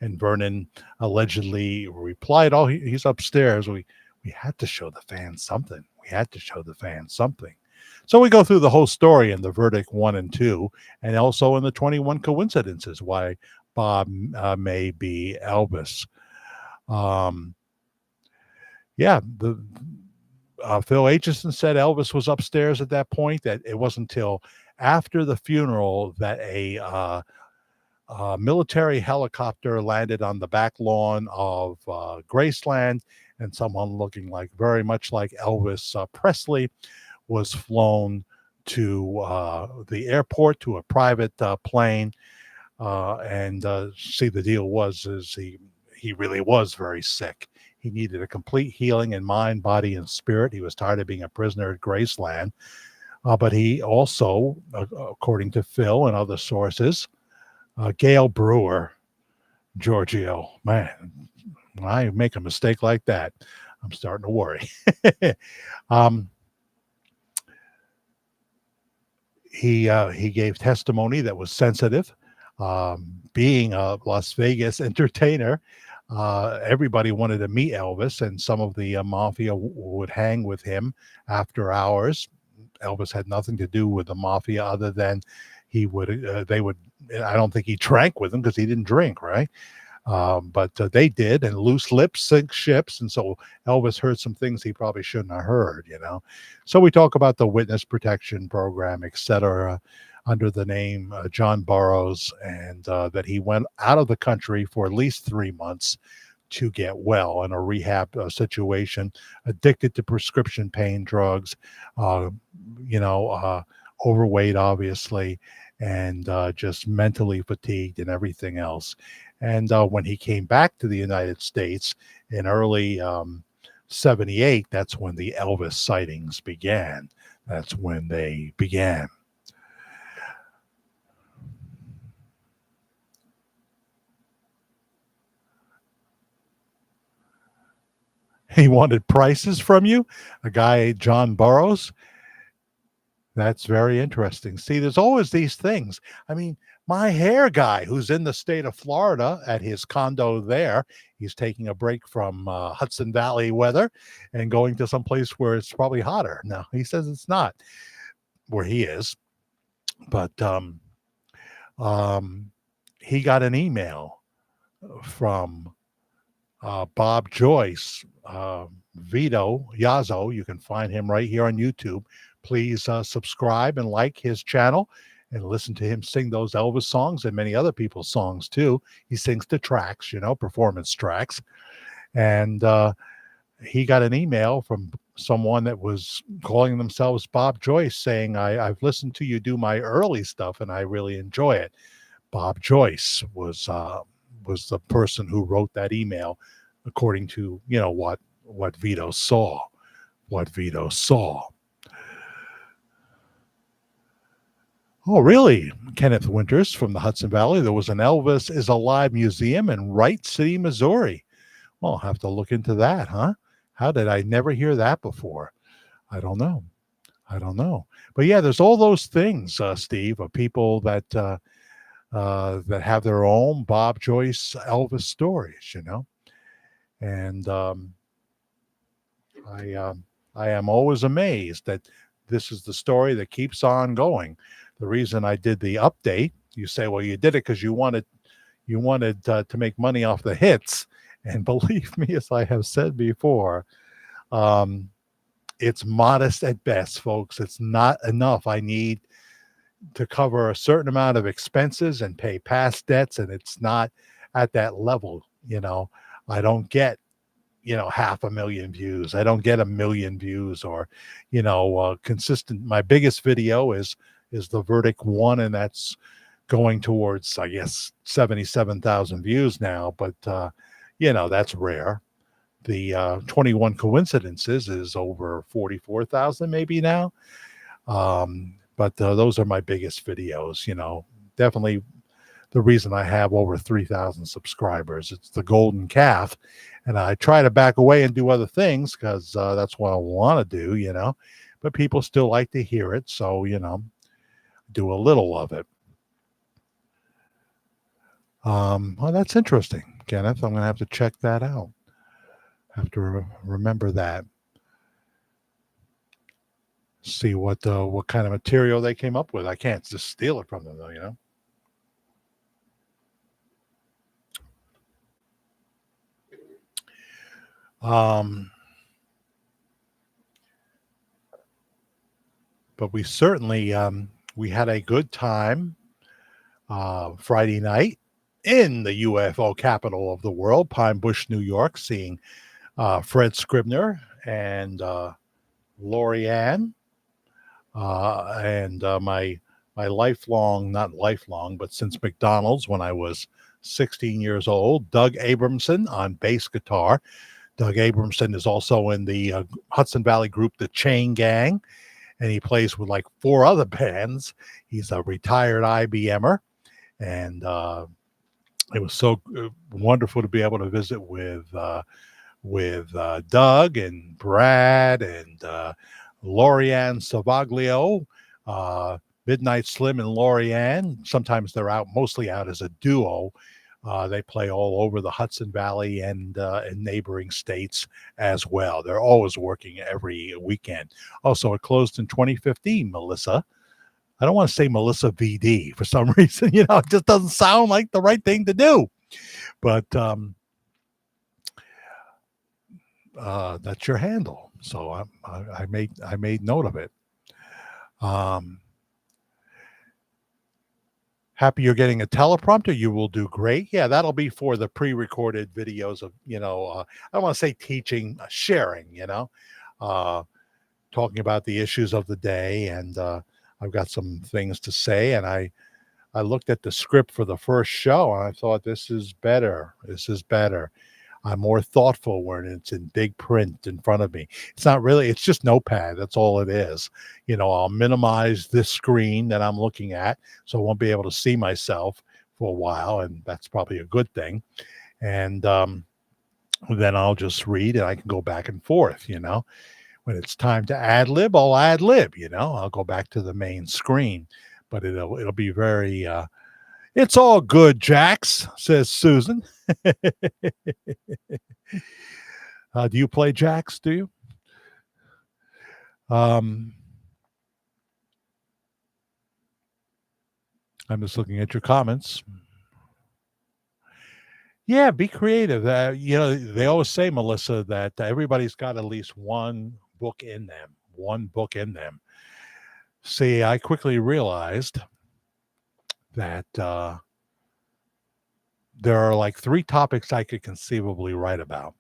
And Vernon allegedly replied, oh, he's upstairs. We had to show the fans something. We had to show the fans something. So we go through the whole story in the verdict 1 and 2, and also in the 21 coincidences why Bob may be Elvis. Um, yeah, the Phil Aitchison said Elvis was upstairs at that point. That it wasn't until after the funeral that a military helicopter landed on the back lawn of Graceland, and someone looking like very much like Elvis Presley was flown to the airport to a private plane. And see, the deal was is he really was very sick. He needed a complete healing in mind, body, and spirit. He was tired of being a prisoner at Graceland. But he also, according to Phil and other sources, Gail Brewer, Giorgio, man, when I make a mistake like that, I'm starting to worry. um, he gave testimony that was sensitive. Being a Las Vegas entertainer, everybody wanted to meet Elvis, and some of the mafia would hang with him after hours. Elvis had nothing to do with the mafia other than they would. I don't think he drank with them because he didn't drink, right? But they did, and loose lips sink ships, and so Elvis heard some things he probably shouldn't have heard, So we talk about the witness protection program, etc., under the name John Burroughs, and that he went out of the country for at least 3 months to get well in a rehab situation, addicted to prescription pain drugs, uh, overweight, obviously, and just mentally fatigued and everything else. And when he came back to the United States in early 78, that's when the Elvis sightings began. That's when they began. He wanted prices from you, a guy, John Burroughs. That's very interesting. See, there's always these things. I mean, my hair guy who's in the state of Florida at his condo there, he's taking a break from Hudson Valley weather and going to some place where it's probably hotter. No, he says it's not where he is. But um, he got an email from Bob Joyce, Vito Yazzo. You can find him right here on YouTube. Please subscribe and like his channel and listen to him sing those Elvis songs and many other people's songs too. He sings the tracks, performance tracks. And he got an email from someone that was calling themselves Bob Joyce saying, I've listened to you do my early stuff and I really enjoy it. Bob Joyce was the person who wrote that email, according to what Vito saw. Oh, really? Kenneth Winters from the Hudson Valley. There was an Elvis is Alive museum in Wright City, Missouri. Well, I'll have to look into that, huh? How did I never hear that before? I don't know. But yeah, there's all those things, Steve, of people that that have their own Bob Joyce Elvis stories, And I am always amazed that this is the story that keeps on going. The reason I did the update, you say, well, you did it because you wanted to make money off the hits, and believe me, as I have said before, it's modest at best, folks. It's not enough. I need to cover a certain amount of expenses and pay past debts, and it's not at that level. I don't get 500,000 views. I don't get 1,000,000 views or consistent. My biggest video is the verdict 1, and that's going towards, I guess, 77,000 views now, but that's rare. The 21 coincidences is over 44,000 maybe now. But those are my biggest videos. Definitely the reason I have over 3,000 subscribers. It's the golden calf, and I try to back away and do other things because that's what I want to do. But people still like to hear it, so do a little of it. Well, that's interesting, Kenneth. I'm going to have to check that out. Have to remember that. See what kind of material they came up with. I can't just steal it from them, though, Um, but we had a good time Friday night in the UFO capital of the world, Pine Bush, New York, seeing Fred Scribner and Lori Ann and my lifelong, not lifelong, but since McDonald's when I was 16 years old, Doug Abramson on bass guitar. Doug Abramson is also in the Hudson Valley group, the Chain Gang, and he plays with like 4 other bands. He's a retired IBMer, and it was so wonderful to be able to visit with Doug and Brad and Lorianne Savaglio, Midnight Slim and Lorianne. Sometimes they're out, mostly out as a duo. They play all over the Hudson Valley and neighboring states as well. They're always working every weekend. Also, it closed in 2015, Melissa. I don't want to say Melissa VD for some reason. It just doesn't sound like the right thing to do. But that's your handle. So I made note of it. Happy you're getting a teleprompter. You will do great. Yeah, that'll be for the pre-recorded videos of, I don't want to say teaching, sharing, talking about the issues of the day. And I've got some things to say. And I looked at the script for the first show and I thought, this is better. This is better. I'm more thoughtful when it's in big print in front of me. It's not really, it's just notepad. That's all it is. I'll minimize this screen that I'm looking at so I won't be able to see myself for a while. And that's probably a good thing. And then I'll just read and I can go back and forth, When it's time to ad lib, I'll ad lib, I'll go back to the main screen. But it'll be very it's all good, Jax, says Susan. Do you play Jax? Do you? I'm just looking at your comments. Yeah, be creative. They always say, Melissa, that everybody's got at least one book in them. One book in them. See, I quickly realized that there are like 3 topics I could conceivably write about.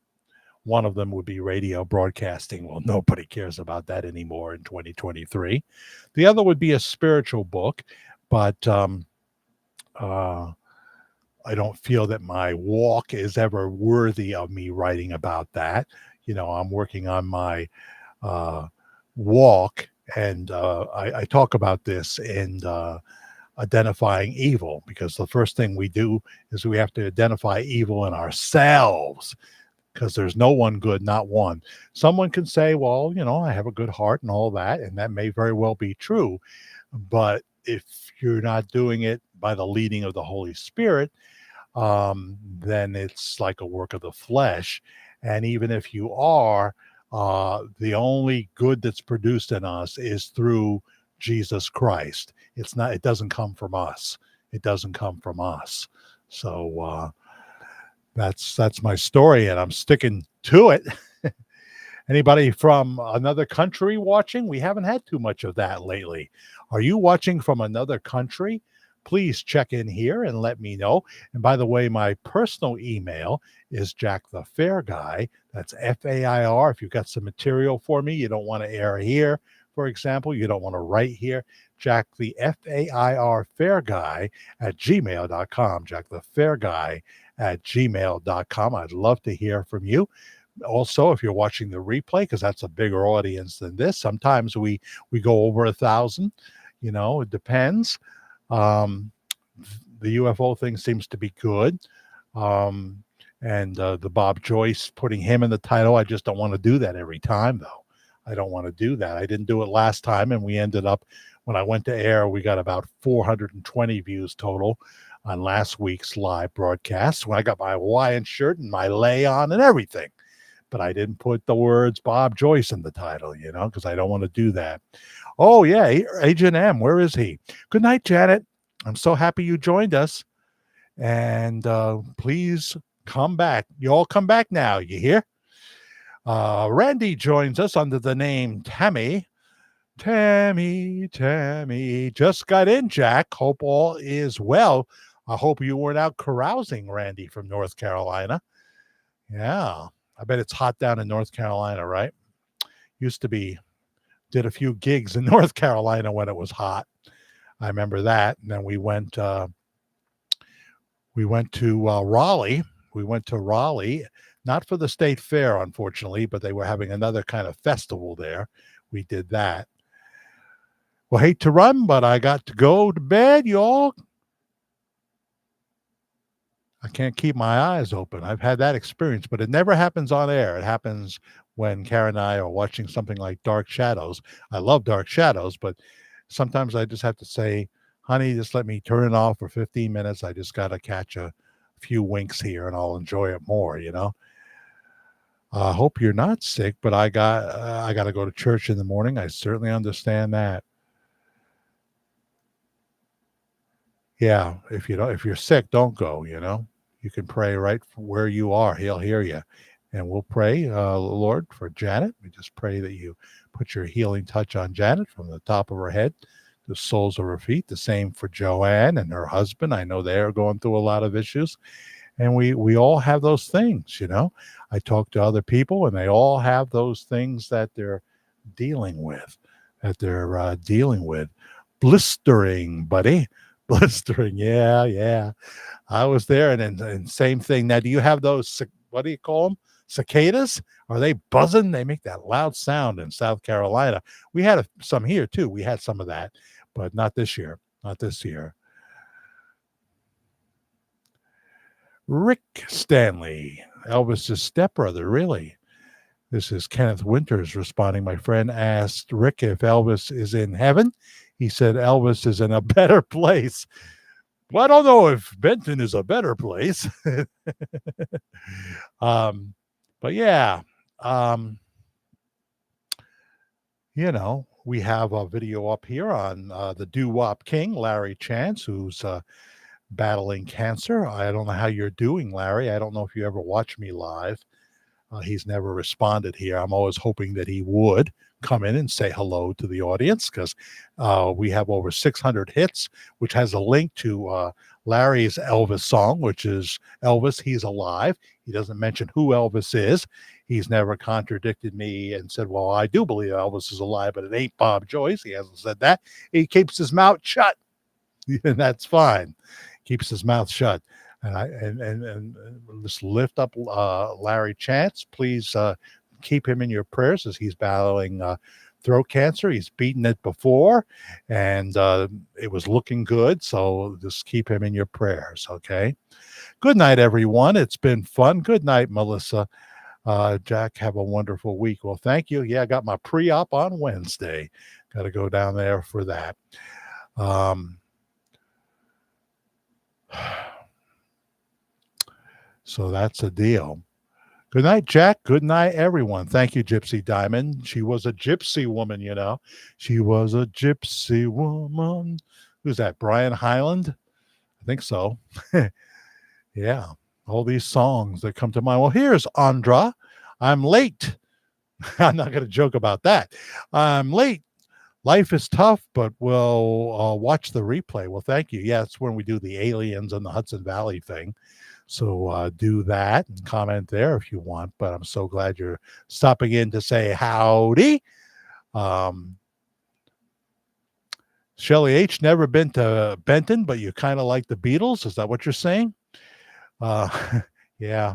One of them would be radio broadcasting. Well, nobody cares about that anymore in 2023. The other would be a spiritual book, but I don't feel that my walk is ever worthy of me writing about that. I'm working on my walk, and I talk about this in identifying evil, because the first thing we do is we have to identify evil in ourselves, because there's no one good, not one. Someone can say, well, I have a good heart and all that, and that may very well be true. But if you're not doing it by the leading of the Holy Spirit, then it's like a work of the flesh. And even if you are, the only good that's produced in us is through Jesus Christ. It doesn't come from us. It doesn't come from us. So that's my story, and I'm sticking to it. Anybody from another country watching? We haven't had too much of that lately. Are you watching from another country? Please check in here and let me know. And by the way, my personal email is Jack the Fair Guy. That's FAIR. If you've got some material for me you don't want to air here, for example, you don't want to write here, Jack the FAIR Fair Guy at gmail.com. Jack the Fair Guy at gmail.com. I'd love to hear from you. Also, if you're watching the replay, because that's a bigger audience than this, sometimes we go over 1,000. It depends. The UFO thing seems to be good. And the Bob Joyce, putting him in the title, I just don't want to do that every time, though. I don't want to do that. I didn't do it last time, and we ended up, when I went to air, we got about 420 views total on last week's live broadcast, when I got my Hawaiian shirt and my lei on and everything. but I didn't put the words Bob Joyce in the title, because I don't want to do that. Oh, yeah, Agent M, where is he? Good night, Janet. I'm so happy you joined us. And please come back. You all come back now, you hear? Randy joins us under the name Tammy. Tammy, just got in, Jack. Hope all is well. I hope you weren't out carousing, Randy from North Carolina. Yeah, I bet it's hot down in North Carolina, right? Used to be, did a few gigs in North Carolina when it was hot. I remember that. And then we went to Raleigh. We went to Raleigh, not for the state fair, unfortunately, but they were having another kind of festival there. We did that. Well, hate to run, but I got to go to bed, y'all. I can't keep my eyes open. I've had that experience, but it never happens on air. It happens when Karen and I are watching something like Dark Shadows. I love Dark Shadows, but sometimes I just have to say, honey, just let me turn it off for 15 minutes. I just got to catch a few winks here and I'll enjoy it more, I hope you're not sick, but I got to go to church in the morning. I certainly understand that. Yeah, if you're sick, don't go, You can pray right where you are. He'll hear you. And we'll pray, Lord, for Janet. We just pray that you put your healing touch on Janet from the top of her head to the soles of her feet. The same for Joanne and her husband. I know they are going through a lot of issues. And we all have those things, I talk to other people and they all have those things that they're dealing with, Blistering, buddy. Blistering. Yeah. I was there and same thing. Now, do you have those, what do you call them? Cicadas? Are they buzzing? They make that loud sound in South Carolina. We had some here too. We had some of that, but not this year. Rick Stanley, Elvis's stepbrother, really. This is Kenneth Winters responding. My friend asked Rick if Elvis is in heaven. He said Elvis is in a better place. Well, I don't know if Benton is a better place. But yeah, we have a video up here on the doo-wop king, Larry Chance, who's battling cancer. I don't know how you're doing, Larry. I don't know if you ever watch me live. He's never responded here. I'm always hoping that he would come in and say hello to the audience because we have over 600 hits, which has a link to Larry's Elvis song, which is Elvis, He's Alive. He doesn't mention who Elvis is. He's never contradicted me and said, well, I do believe Elvis is alive, but it ain't Bob Joyce. He hasn't said that. He keeps his mouth shut, and that's fine. Keeps his mouth shut. And just lift up Larry Chance. Please keep him in your prayers as he's battling throat cancer. He's beaten it before, and it was looking good. So just keep him in your prayers, okay? Good night, everyone. It's been fun. Good night, Melissa. Jack, have a wonderful week. Well, thank you. Yeah, I got my pre-op on Wednesday. Got to go down there for that. So that's a deal. Good night, Jack. Good night, everyone. Thank you, Gypsy Diamond. She was a gypsy woman, She was a gypsy woman. Who's that? Brian Hyland? I think so. Yeah. All these songs that come to mind. Well, here's Andra. I'm late. I'm not going to joke about that. I'm late. Life is tough, but we'll watch the replay. Well, thank you. Yeah, it's when we do the aliens and the Hudson Valley thing. So do that and comment there if you want. But I'm so glad you're stopping in to say howdy. Shelly H. Never been to Benton, but you kind of like the Beatles. Is that what you're saying? Yeah.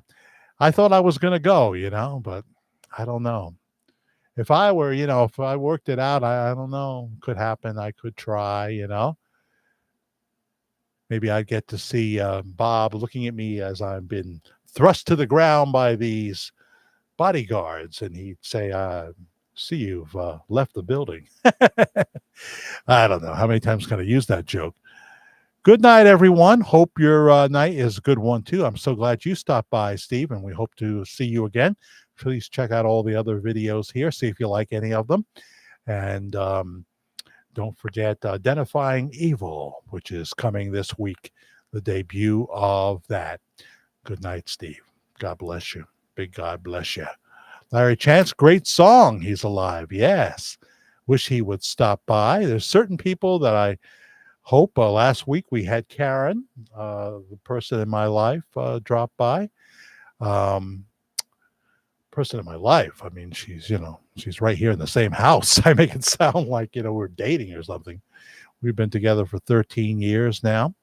I thought I was going to go, but I don't know. If I were, if I worked it out, I don't know. Could happen. I could try, Maybe I'd get to see Bob looking at me as I've been thrust to the ground by these bodyguards. And he'd say, see, you've left the building. I don't know. How many times can I use that joke? Good night, everyone. Hope your night is a good one, too. I'm so glad you stopped by, Steve, and we hope to see you again. please check out all the other videos here. See if you like any of them. And don't forget Identifying Evil, which is coming this week, the debut of that. Good night, Steve. God bless you. Big God bless you. Larry Chance, great song. He's alive. Yes. Wish he would stop by. There's certain people that I hope. Last week we had Karen, the person in my life, drop by. Person in my life. I mean, she's right here in the same house. I make it sound like, we're dating or something. We've been together for 13 years now.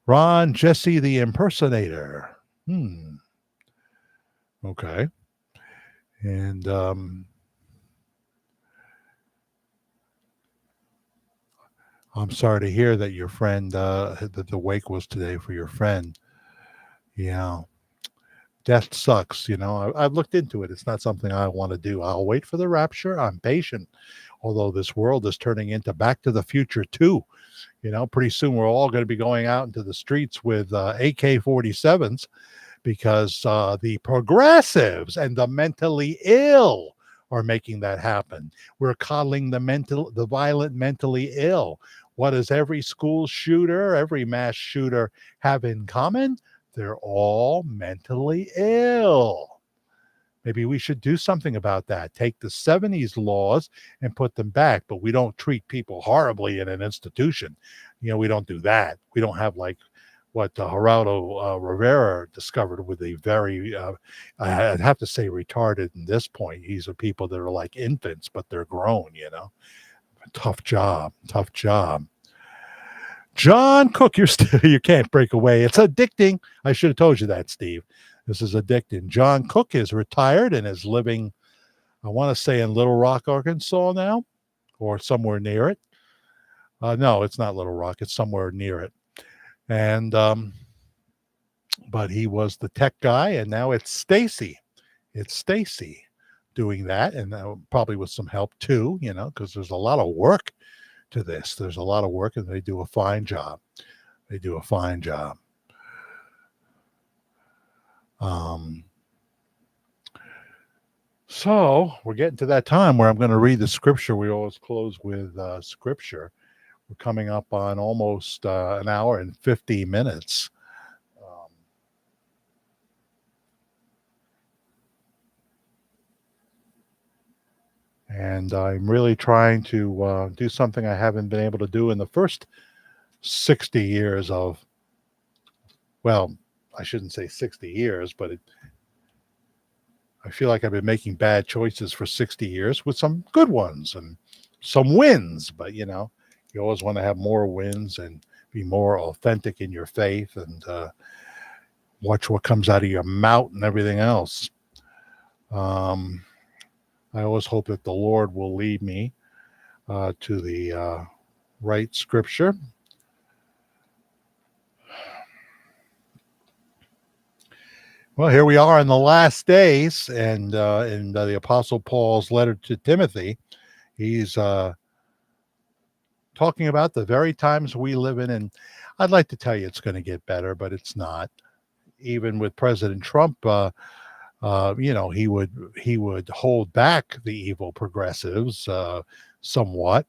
Ron Jesse the impersonator. Okay. And I'm sorry to hear that your friend, that the wake was today for your friend. Yeah. Death sucks. I've looked into it. It's not something I want to do. I'll wait for the rapture. I'm patient. Although this world is turning into Back to the Future 2. Pretty soon we're all going to be going out into the streets with AK-47s because the progressives and the mentally ill are making that happen. We're coddling the violent mentally ill. What does every school shooter, every mass shooter have in common? They're all mentally ill. Maybe we should do something about that. Take the 70s laws and put them back, but we don't treat people horribly in an institution. We don't do that. We don't have like what Geraldo Rivera discovered with a very, I'd have to say retarded in this point. These are people that are like infants, but they're grown, Tough job. John Cook, you can't break away. It's addicting. I should have told you that, Steve. This is addicting. John Cook is retired and is living, I want to say, in Little Rock, Arkansas now, or somewhere near it. No, it's not Little Rock. It's somewhere near it. And, but he was the tech guy, and now it's Stacy. It's Stacy doing that, and probably with some help too, because there's a lot of work to this. There's a lot of work, and they do a fine job. So we're getting to that time where I'm going to read the scripture. We always close with scripture. We're coming up on almost an hour and 50 minutes. And I'm really trying to do something I haven't been able to do in the first 60 years of, well, I shouldn't say 60 years, but I feel like I've been making bad choices for 60 years with some good ones and some wins. But, you always want to have more wins and be more authentic in your faith and watch what comes out of your mouth and everything else. I always hope that the Lord will lead me to the right scripture. Well, here we are in the last days, and in the Apostle Paul's letter to Timothy, he's talking about the very times we live in. And I'd like to tell you it's going to get better, but it's not. Even with President Trump, he would hold back the evil progressives somewhat,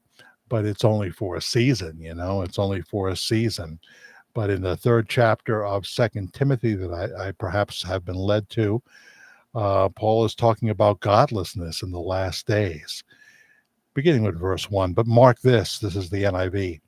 but it's only for a season. It's only for a season. But in the 3rd chapter of 2 Timothy that I perhaps have been led to, Paul is talking about godlessness in the last days, beginning with verse 1. But mark this is the NIV.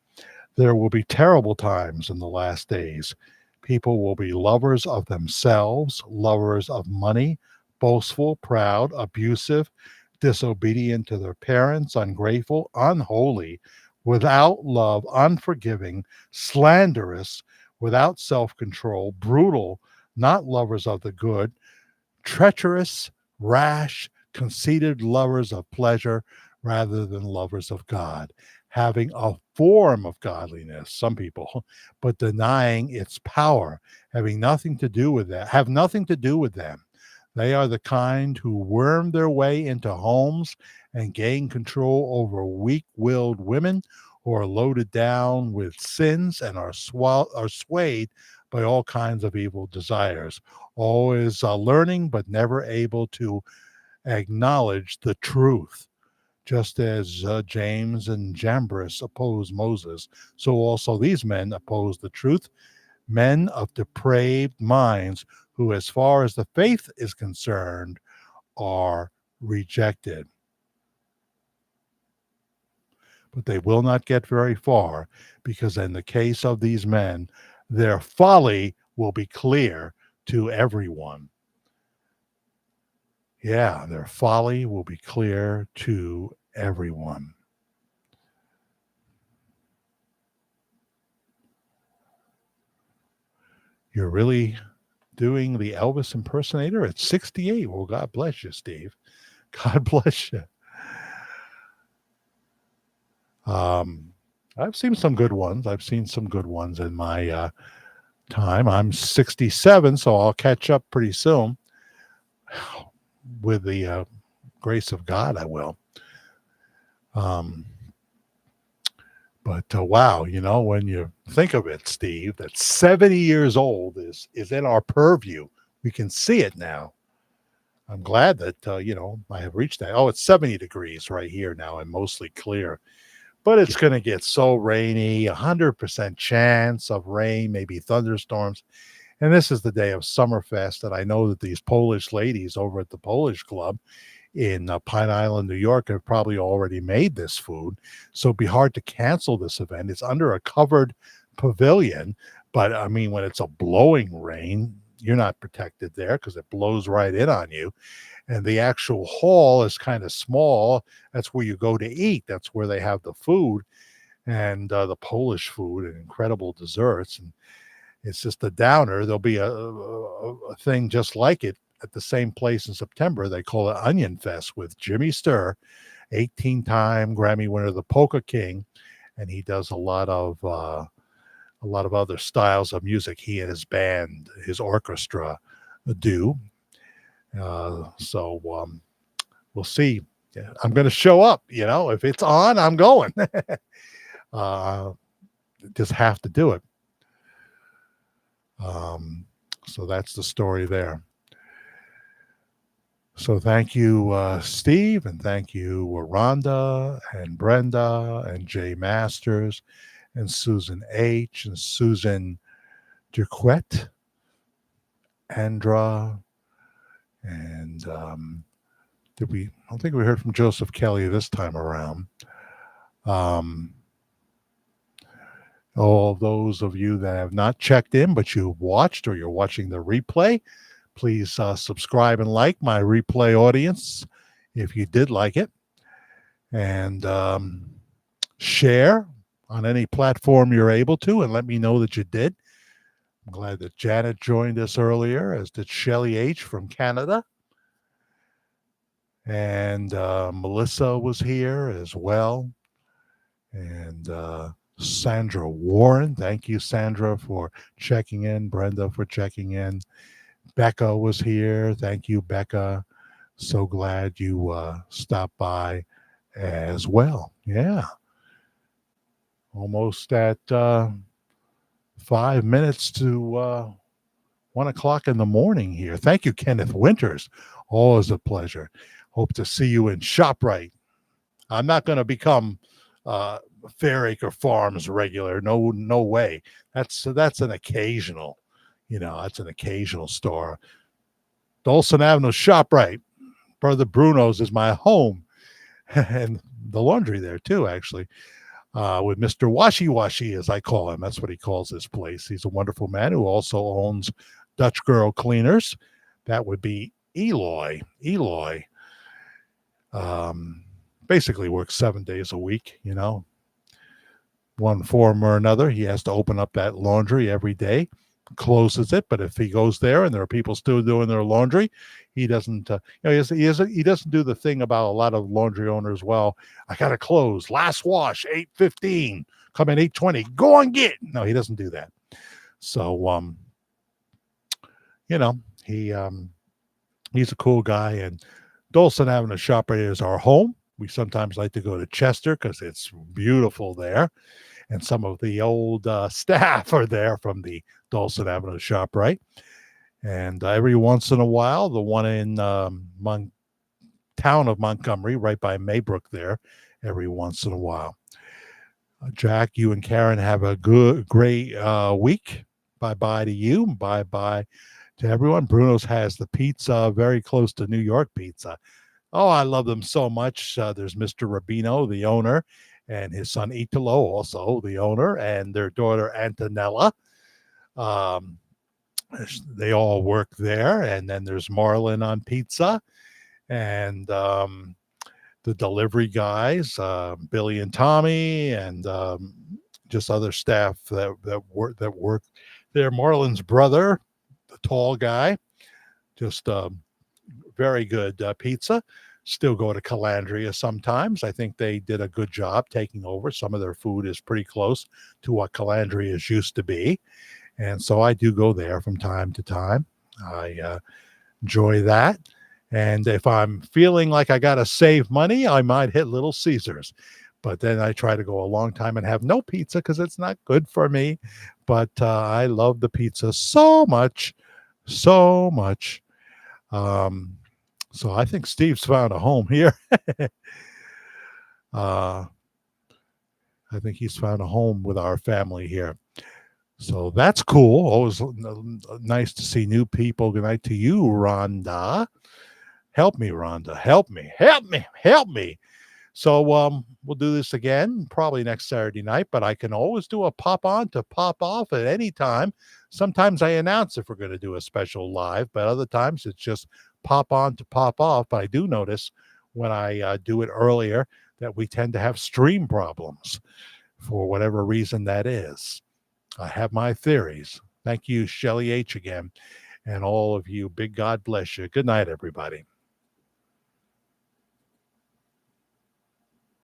There will be terrible times in the last days. People will be lovers of themselves, lovers of money, boastful, proud, abusive, disobedient to their parents, ungrateful, unholy, without love, unforgiving, slanderous, without self-control, brutal, not lovers of the good, treacherous, rash, conceited, lovers of pleasure rather than lovers of God, having a form of godliness, some people, but denying its power, have nothing to do with them. They are the kind who worm their way into homes and gain control over weak-willed women who are loaded down with sins and are swayed by all kinds of evil desires, always learning but never able to acknowledge the truth. Just as James and Jambres opposed Moses, so also these men oppose the truth, men of depraved minds who, as far as the faith is concerned, are rejected. But they will not get very far, because in the case of these men, their folly will be clear to everyone. Yeah, their folly will be clear to everyone. You're really doing the Elvis impersonator at 68. Well, God bless you, Steve. God bless you. I've seen some good ones. I've seen some good ones in my time. I'm 67, so I'll catch up pretty soon. With the grace of God, I will. But wow, when you think of it, Steve, that 70 years old is in our purview. We can see it now. I'm glad that, I have reached that. Oh, it's 70 degrees right here now and mostly clear. But it's going to get so rainy, 100% chance of rain, maybe thunderstorms. And this is the day of Summerfest. And I know that these Polish ladies over at the Polish Club in Pine Island, New York, have probably already made this food. So it'd be hard to cancel this event. It's under a covered pavilion. But I mean, when it's a blowing rain, you're not protected there because it blows right in on you. And the actual hall is kind of small. That's where you go to eat. That's where they have the food and the Polish food and incredible desserts. And it's just a downer. There'll be a thing just like it at the same place in September. They call it Onion Fest with Jimmy Sturr, 18-time Grammy winner, the Polka King, and he does a lot of other styles of music. He and his band, his orchestra, do. So we'll see. Yeah, I'm going to show up. If it's on, I'm going. Just have to do it. So that's the story there. So thank you, Steve, and thank you, Rhonda and Brenda and Jay Masters and Susan H. and Susan Duquette, Andra, and I don't think we heard from Joseph Kelly this time around. All those of you that have not checked in, but you've watched or you're watching the replay, please subscribe and like my replay audience if you did like it. And share on any platform you're able to and let me know that you did. I'm glad that Janet joined us earlier, as did Shelley H. from Canada. And Melissa was here as well. And Sandra Warren. Thank you, Sandra, for checking in. Brenda for checking in. Becca was here. Thank you, Becca. So glad you stopped by as well. Yeah. Almost at 5 minutes to 1 o'clock in the morning here. Thank you, Kenneth Winters. Always a pleasure. Hope to see you in ShopRite. I'm not going to become Fairacre Farms regular. No way. That's an occasional, that's an occasional store. Dawson Avenue ShopRite. Brother Bruno's is my home. And the laundry there too, actually. With Mr. Washy Washy, as I call him. That's what he calls his place. He's a wonderful man who also owns Dutch Girl Cleaners. That would be Eloy. Basically works 7 days a week, one form or another. He has to open up that laundry every day, closes it. But if he goes there and there are people still doing their laundry, he doesn't, he doesn't do the thing about a lot of laundry owners. Well, I got to close. Last wash, 8:15. Come in 8:20. Go on, get. No, he doesn't do that. So, he's a cool guy. And Dawson Avenue ShopRite is our home. We sometimes like to go to Chester because it's beautiful there. And some of the old staff are there from the Dawson Avenue ShopRite. And every once in a while, the one in town of Montgomery, right by Maybrook there, every once in a while. Jack, you and Karen have a great week. Bye-bye to you. Bye-bye to everyone. Bruno's has the pizza very close to New York Pizza. Oh, I love them so much. There's Mr. Rubino, the owner, and his son Italo, also the owner, and their daughter Antonella. Um, they all work there. And then there's Marlin on pizza, and the delivery guys, Billy and Tommy, and just other staff that work there. Marlin's brother, the tall guy, just very good pizza. Still go to Calandria sometimes. I think they did a good job taking over. Some of their food is pretty close to what Calandria's used to be. And so I do go there from time to time. I enjoy that. And if I'm feeling like I got to save money, I might hit Little Caesars. But then I try to go a long time and have no pizza because it's not good for me. But I love the pizza so much, so much. So I think Steve's found a home here. I think he's found a home with our family here. So that's cool. Always nice to see new people. Good night to you, Rhonda. Help me, Rhonda. Help me. Help me. Help me. So we'll do this again probably next Saturday night, but I can always do a pop on to pop off at any time. Sometimes I announce if we're going to do a special live, but other times it's just pop on to pop off. But I do notice when I do it earlier that we tend to have stream problems for whatever reason that is. I have my theories. Thank you, Shelly H. again, and all of you. Big God bless you. Good night, everybody.